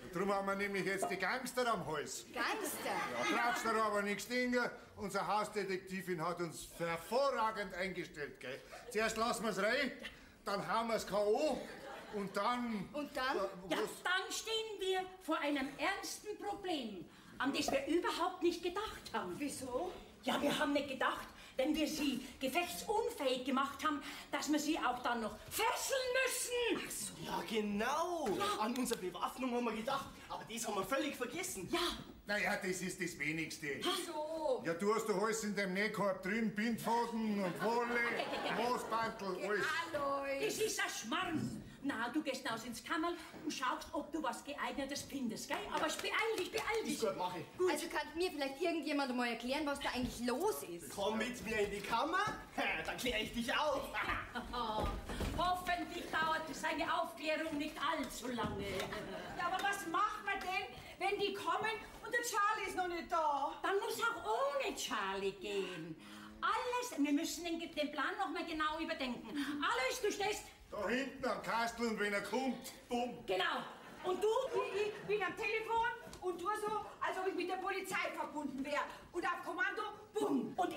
Und darum haben wir nämlich jetzt die Gangster am Hals. Gangster? Ja, brauchst du aber nichts denken. Unsere Hausdetektivin hat uns hervorragend eingestellt, gell? Zuerst lassen wir es rein, dann hauen wir es K.O. Und dann? Und dann? Ja, dann stehen wir vor einem ernsten Problem, an das wir überhaupt nicht gedacht haben. Wieso? Ja, wir haben nicht gedacht, wenn wir sie gefechtsunfähig gemacht haben, dass wir sie auch dann noch fesseln müssen. Ach so. Ja, genau. Ja. An unsere Bewaffnung haben wir gedacht, aber das haben wir völlig vergessen. Ja. Naja, das ist das Wenigste. Wieso? Ja, du hast doch alles in deinem Nähkorb drin, Bindfaden und Wolle, Moosbantel, alles. Das ist ein Schmarrn. Na, du gehst raus ins Kammerl und schaust, ob du was Geeignetes findest, gell? Aber beeil dich. Ist gut, mach ich. Gut. Also kann mir vielleicht irgendjemand mal erklären, was da eigentlich los ist? Komm mit mir in die Kammer, dann klär ich dich auf. Hoffentlich dauert seine Aufklärung nicht allzu lange. Ja, aber was macht man denn, wenn die kommen und der Charlie ist noch nicht da? Dann muss auch ohne Charlie gehen. Alles, wir müssen den Plan noch mal genau überdenken. Alles, du stehst... Da hinten am Kastel und wenn er kommt, bumm. Genau. Und du? Ich bin am Telefon und tu so, als ob ich mit der Polizei verbunden wäre. Und auf Kommando, bumm. Und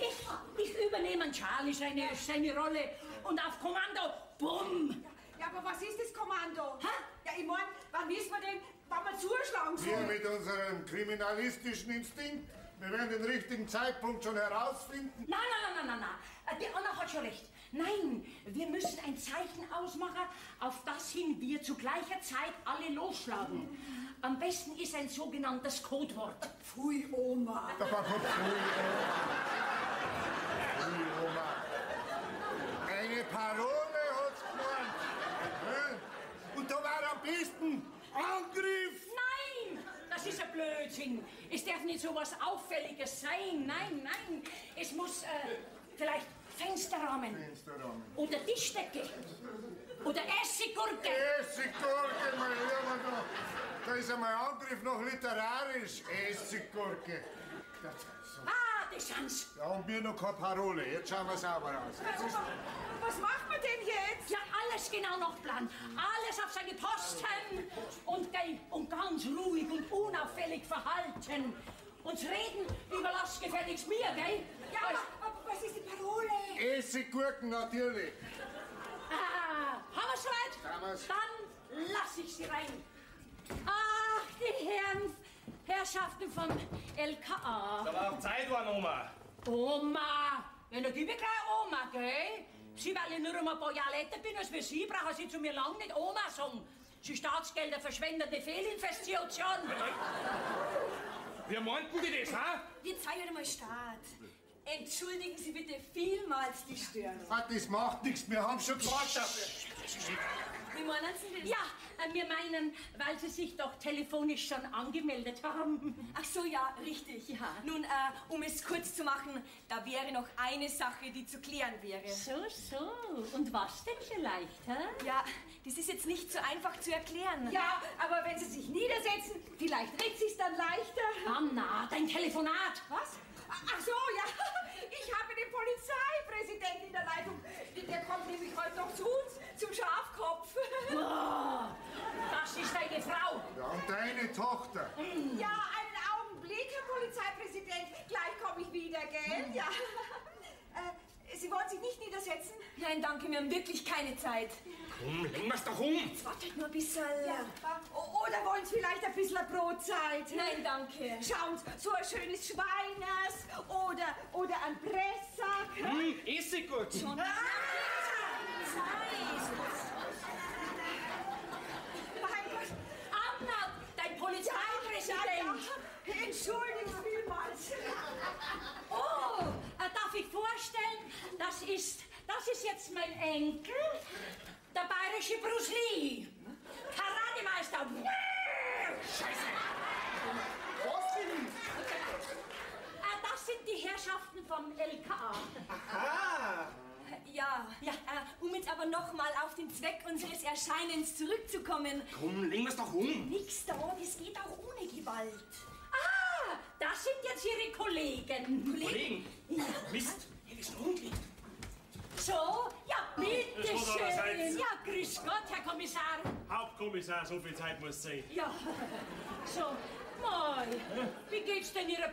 ich übernehme an Charlie seine Rolle. Und auf Kommando, bumm. Ja, aber was ist das Kommando? Hä? Ja, ich mein, wann wissen wir denn, wann wir zuschlagen Wir sollen? mit unserem kriminalistischen Instinkt, wir werden den richtigen Zeitpunkt schon herausfinden. Nein. Die Anna hat schon recht. Nein, wir müssen ein Zeichen ausmachen, auf das hin wir zu gleicher Zeit alle losschlagen. Am besten ist ein sogenanntes Codewort. Pfui, Oma. Da war Pfui, Oma. Eine Parole hat's gemeint. Und da war am besten Angriff. Nein, das ist ein Blödsinn. Es darf nicht so was Auffälliges sein. Nein. Es muss vielleicht Fensterrahmen. Oder Tischdecke. Oder Essiggurke. Essiggurke, mein Lieber, da ist einmal Angriff noch literarisch. Essiggurke. Das sind's. Ja, und wir noch keine Parole. Jetzt schauen wir sauber aus. Was macht man denn jetzt? Ja, alles genau nach Plan. Alles auf seine Posten. Und ganz ruhig und unauffällig verhalten. Uns reden überlass gefälligst mir, gell? Ja, aber was ist die Parole? Essiggurken natürlich. Haben wir soweit? Haben wir's. Dann lass ich sie rein. Ach, die Herrschaften vom LKA. Da war auch Zeit, Oma. Oma! Ja, dann gib ich gleich Oma, gell? Sie, weil ich nur um ein paar Jahre älter bin als wir Sie, brauchen Sie zu mir lang nicht Oma sagen. Sie Staatsgelder verschwendende Fehlinvestition. Wie meinten die das, ha? Jetzt sei halt mal Start. Entschuldigen Sie bitte vielmals die Störung. Das macht nichts, wir haben schon gewartet dafür. Wie meinen Sie denn? Ja, wir meinen, weil Sie sich doch telefonisch schon angemeldet haben. Ach so, ja, richtig. Ja. Nun, um es kurz zu machen, da wäre noch eine Sache, die zu klären wäre. So. Und was denn vielleicht, hä? Ja, das ist jetzt nicht so einfach zu erklären. Ja, aber wenn Sie sich niedersetzen, vielleicht regt sich's dann leichter. Anna, dein Telefonat. Was? Ach so, ja. Ich habe den Polizeipräsidenten in der Leitung. Der kommt nämlich heute noch zu uns, zum Schafkopf. Das ist deine Frau. Ja, und deine Tochter. Ja, einen Augenblick, Herr Polizeipräsident. Gleich komme ich wieder, gell? Ja. Sie wollen sich nicht niedersetzen? Nein, danke, wir haben wirklich keine Zeit. Komm, legen wir's doch um. Jetzt wartet nur ein bisschen. Ja. Oder wollen Sie vielleicht ein bisschen Brotzeit? Nein, danke. Schauen Sie, so ein schönes Schweiners oder ein Pressack. Essiggurken. Schon. Ah! Mein Gott. Anna, dein Polizeipräsident. Ja. Entschuldigen Sie vielmals. Oh, darf ich vorstellen, das ist jetzt mein Enkel, der bayerische Bruce Lee. Karademeister. Scheiße. Was denn? Das sind die Herrschaften vom LKA. Ah. Ja, um jetzt aber nochmal auf den Zweck unseres Erscheinens zurückzukommen. Komm, legen wir's doch um. Nix da, das geht auch ohne Gewalt. Das sind jetzt Ihre Kollegen. Kollegen. Mist, hier ist ein Hund liegt. So, ja, bitte das war doch schön. allerseits. Ja, grüß Gott, Herr Kommissar. Hauptkommissar, so viel Zeit muss sein. Ja, so, mal, wie geht's denn Ihrer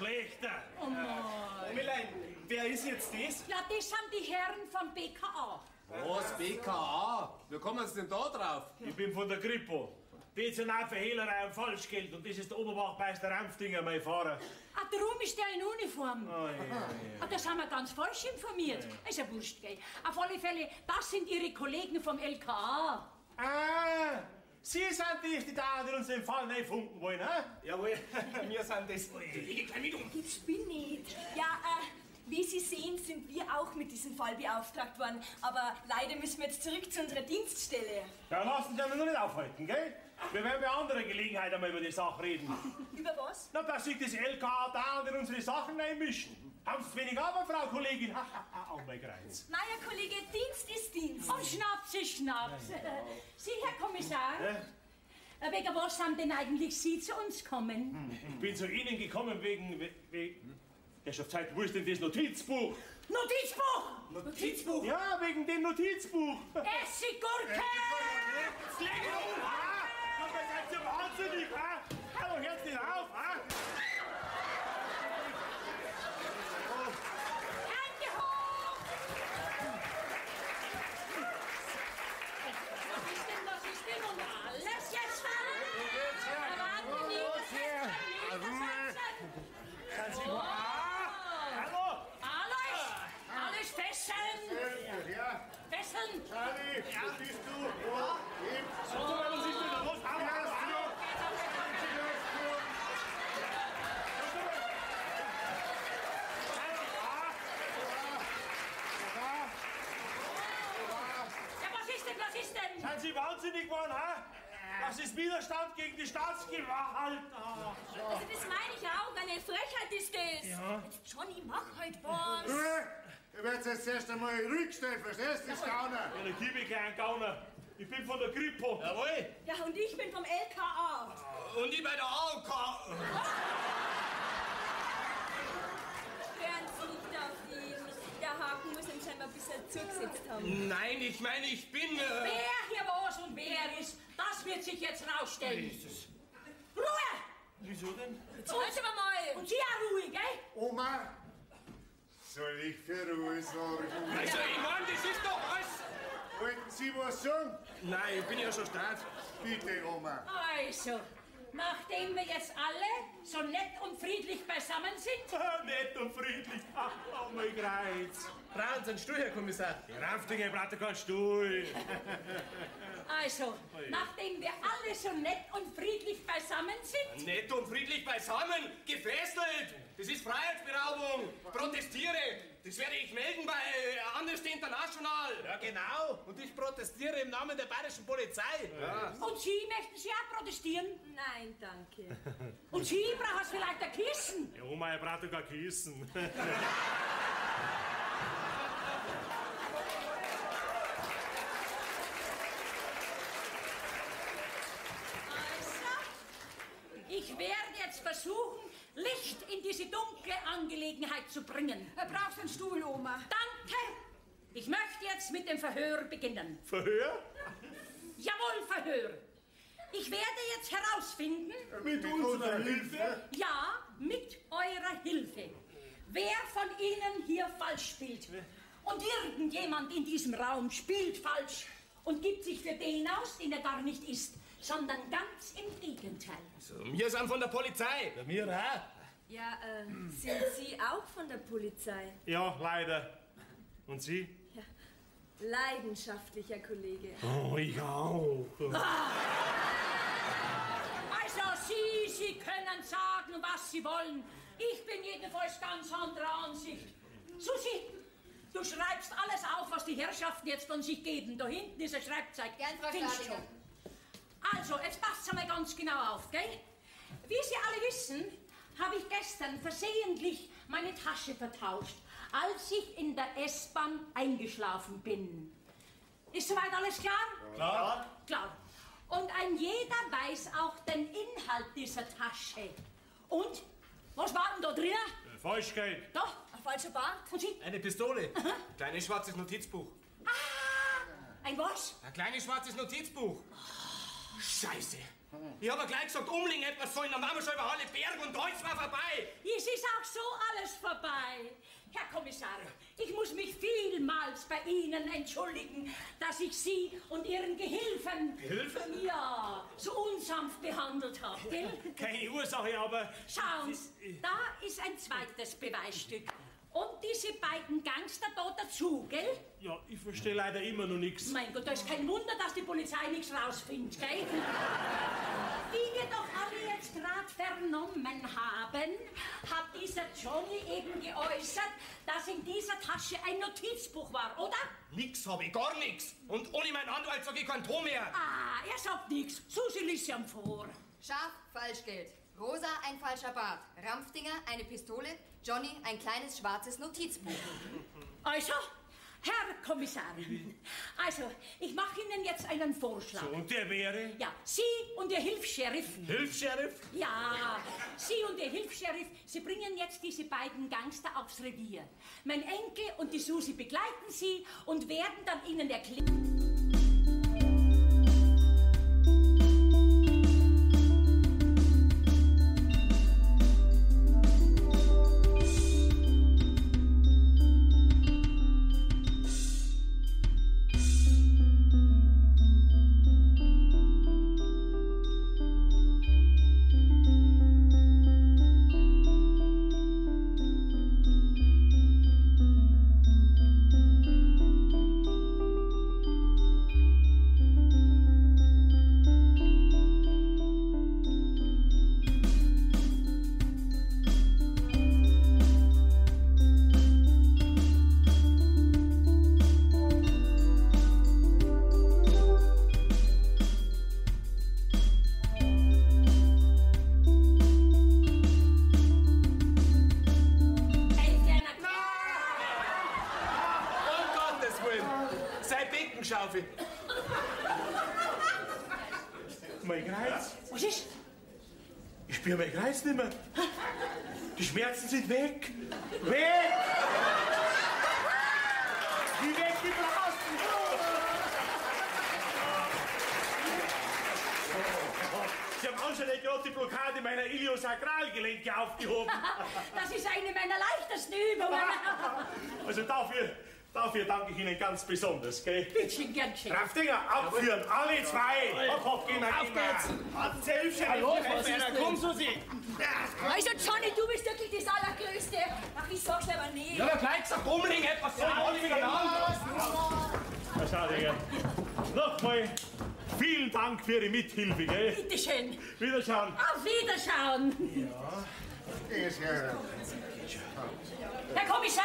schlechter. Oh nein. Omerlein, wer ist jetzt das? Ja, das sind die Herren vom BKA. Was, BKA? Wie kommen Sie denn da drauf? Ich bin von der Kripo. Dezernat für Hehlerei und Falschgeld. Und das ist der Oberwachtmeister Rampfdinger, mein Fahrer. Ah, darum ist der in Uniform. Oh, ja. Ah, da sind wir ganz falsch informiert. Ist ja wurscht, gell? Auf alle Fälle, das sind Ihre Kollegen vom LKA. Ah, Sie sind die da, die uns den Fall nicht funken wollen, hä? Jawohl, wir sind das. Ich gleich mit um. Ich bin nicht. Ja, wie Sie sehen, sind wir auch mit diesem Fall beauftragt worden. Aber leider müssen wir jetzt zurück zu unserer Dienststelle. Ja, lassen Sie mich noch nicht aufhalten, gell? Wir werden bei anderer Gelegenheit einmal über die Sache reden. Über was? Na, dass sich das LKA da und in unsere Sachen einmischen. Haben Sie wenig aber, Frau Kollegin? Oh, mein Kreuz. Na ja, Kollege, Dienst ist Dienst. Und Schnaps ist Schnaps. Sie, Herr Kommissar, wegen was sind denn eigentlich Sie zu uns gekommen? Ich bin zu Ihnen gekommen wegen der schon Zeit, wo ist denn das Notizbuch? Notizbuch! Notizbuch? Ja, wegen dem Notizbuch. Essiggurke! Jetzt leg auf, ha? Ihr seid ja wahnsinnig, ha? Hallo, hört nicht auf, ha? Hände hoch! Was ist denn und alles jetzt? Erwarten Sie, das Seien Sie mal. Hallo? Alles fesseln! Ja, Fesseln! Charlie, wo bist du? Was ist denn da los? Ja, was ist denn? Seien Sie wahnsinnig geworden, ha? Das ist Widerstand gegen die Staatsgewalt. Also das meine ich auch. Eine Frechheit ist das. Ja. Jetzt Johnny, mach halt was. Ruhe! Du wirst jetzt erst einmal ruhig stellen, verstehst du, das Gauner? Ich gebe keinen Gauner. Ich bin von der Kripo. Jawohl. Ja, und ich bin vom LKA. Und ich bei der AOK. Hören Sie nicht auf ihn. Der Haken muss ihn scheinbar ein bisschen zugesetzt haben. Nein, ich meine, ich bin... Wer hier was und wer ist, das wird sich jetzt rausstellen. Ruhe! Wieso denn? Jetzt hören Sie mal. Und Sie auch ruhig, gell? Oma, soll ich für Ruhe sorgen? Also, ich meine, das ist doch was. Wollten Sie was sagen? Nein, ich bin ja schon stark. Bitte, Oma. Also, nachdem wir jetzt alle so nett und friedlich beisammen sind, Nett und friedlich. Oh, mein Kreuz. Brauchen Sie einen Stuhl, Herr Kommissar? Die Rampfdinger braucht keinen Stuhl. also, nachdem wir alle so nett und friedlich beisammen sind, Nett und friedlich beisammen, gefesselt. Das ist Freiheitsberaubung. Protestiere. Das werde ich melden bei Amnesty International. Ja, genau. Und ich protestiere im Namen der bayerischen Polizei. Ja. und Sie, möchten Sie auch protestieren? Nein, danke. Und Sie, brauchen vielleicht ein Kissen? Ja, Oma, ihr braucht doch kein Kissen. Ich werde jetzt versuchen, Licht in diese dunkle Angelegenheit zu bringen. Brauchst du einen Stuhl, Oma? Danke! Ich möchte jetzt mit dem Verhör beginnen. Verhör? Jawohl, Verhör. Ich werde jetzt herausfinden, Mit unserer Hilfe? ja, mit eurer Hilfe, wer von Ihnen hier falsch spielt. Und irgendjemand in diesem Raum spielt falsch und gibt sich für den aus, den er gar nicht ist, sondern ganz im Gegenteil. Wir sind von der Polizei. Ja, wir auch. Ja, sind Sie auch von der Polizei? Ja, leider. Und Sie? Ja, leidenschaftlicher Kollege. Oh, ich auch. Also Sie können sagen, was Sie wollen. Ich bin jedenfalls ganz anderer Ansicht. Susi, du schreibst alles auf, was die Herrschaften jetzt von sich geben. Da hinten ist ein Schreibzeug. Gern, Frau Findest Stadiger. schon. Also, jetzt passt einmal ganz genau auf, gell? Wie Sie alle wissen, habe ich gestern versehentlich meine Tasche vertauscht, als ich in der S-Bahn eingeschlafen bin. Ist soweit alles klar? Klar. Klar. Und ein jeder weiß auch den Inhalt dieser Tasche. Und? Was war denn da drin? Falschgeld. Doch. Ein falscher Bart? Und Sie? Eine Pistole. Kleines schwarzes Notizbuch. Ah, ein was? Ein kleines schwarzes Notizbuch. Scheiße. Ich hab ja gleich gesagt, umlegen etwas sollen, dann waren wir schon über alle Berge und alles war vorbei. Es ist auch so alles vorbei. Herr Kommissar, ich muss mich vielmals bei Ihnen entschuldigen, dass ich Sie und Ihren Gehilfen... Gehilfen? Ja, so unsanft behandelt habe, gell? Keine Ursache, aber... Schauen Sie, da ist ein zweites Beweisstück. Und diese beiden Gangster da dazu, gell? Ja, ich verstehe leider immer noch nichts. Mein Gott, da ist kein Wunder, dass die Polizei nichts rausfindet, gell? Wie wir doch alle jetzt gerade vernommen haben, hat dieser Johnny eben geäußert, dass in dieser Tasche ein Notizbuch war, oder? Nix hab ich, gar nix. Und ohne meinen Anwalt sag ich kein Ton mehr. Ah, er sagt nichts. Susi liest ihm vor. Schaf, Falschgeld. Rosa, ein falscher Bart. Rampfdinger, eine Pistole. Johnny, ein kleines schwarzes Notizbuch. Also, Herr Kommissar, also, ich mache Ihnen jetzt einen Vorschlag. So, und der wäre? Ja, Sie und Ihr Hilfs-Sheriff. Hilfs-Sheriff? Ja, Sie und Ihr Hilfs-Sheriff, Sie bringen jetzt diese beiden Gangster aufs Revier. Mein Enkel und die Susi begleiten Sie und werden dann Ihnen erklären... Mein Kreuz? Was ist? Ich spüre mein Kreuz nicht mehr. Die Schmerzen sind weg. Weg! Wie weggeblasen! Sie haben anscheinend gerade die Blockade meiner Iliosakralgelenke aufgehoben. Das ist eine meiner leichtesten Übungen. Also dafür danke ich Ihnen ganz besonders, gell? Bittchen, gern geschehen. Rampfdinger, abführen, alle zwei! Hopp, gehen wir, Auf geht's! Hallo, was ist denn? Komm, Susi! Also Johnny, du bist wirklich das Allergrößte. Ach, ich sag's aber nicht. Ja, aber gleich gesagt, umlegen etwas sollen, alle wieder an. Na, schau, Digga. Nochmal vielen Dank für Ihre Mithilfe, gell? Bitteschön. Wiederschauen. Auf Wiederschauen. Herr Kommissar,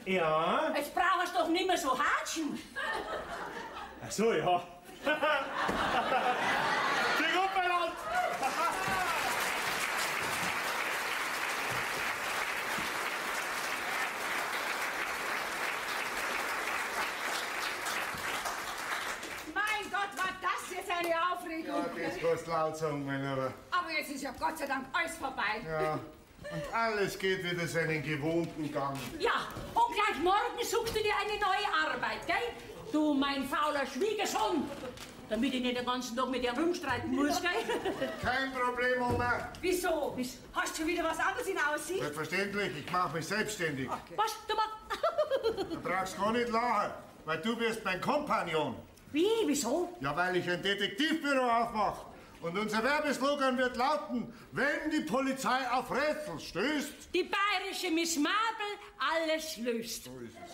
Ja? jetzt brauchst du doch nicht mehr so hatschen. Ach so, ja. Kling up, mein Land! Mein Gott, war das jetzt eine Aufregung. Ja, das kannst du laut sagen, mein Lieber. Aber jetzt ist ja Gott sei Dank alles vorbei. Ja, und alles geht wieder seinen gewohnten Gang. Ja, und gleich morgen suchst du dir eine neue Arbeit, gell? Du, mein fauler Schwiegersohn. Damit ich nicht den ganzen Tag mit dir rumstreiten muss, gell? Kein Problem, Oma. Wieso? Hast du schon wieder was anderes in Aussicht? Selbstverständlich, ich mache mich selbstständig. Was? Du machst... Du brauchst gar nicht lachen, weil du wirst mein Kompagnon. Wie? Wieso? Ja, weil ich ein Detektivbüro aufmache. Und unser Werbeslogan wird lauten, wenn die Polizei auf Rätsel stößt. Die bayerische Miss Marple alles löst. So ist es.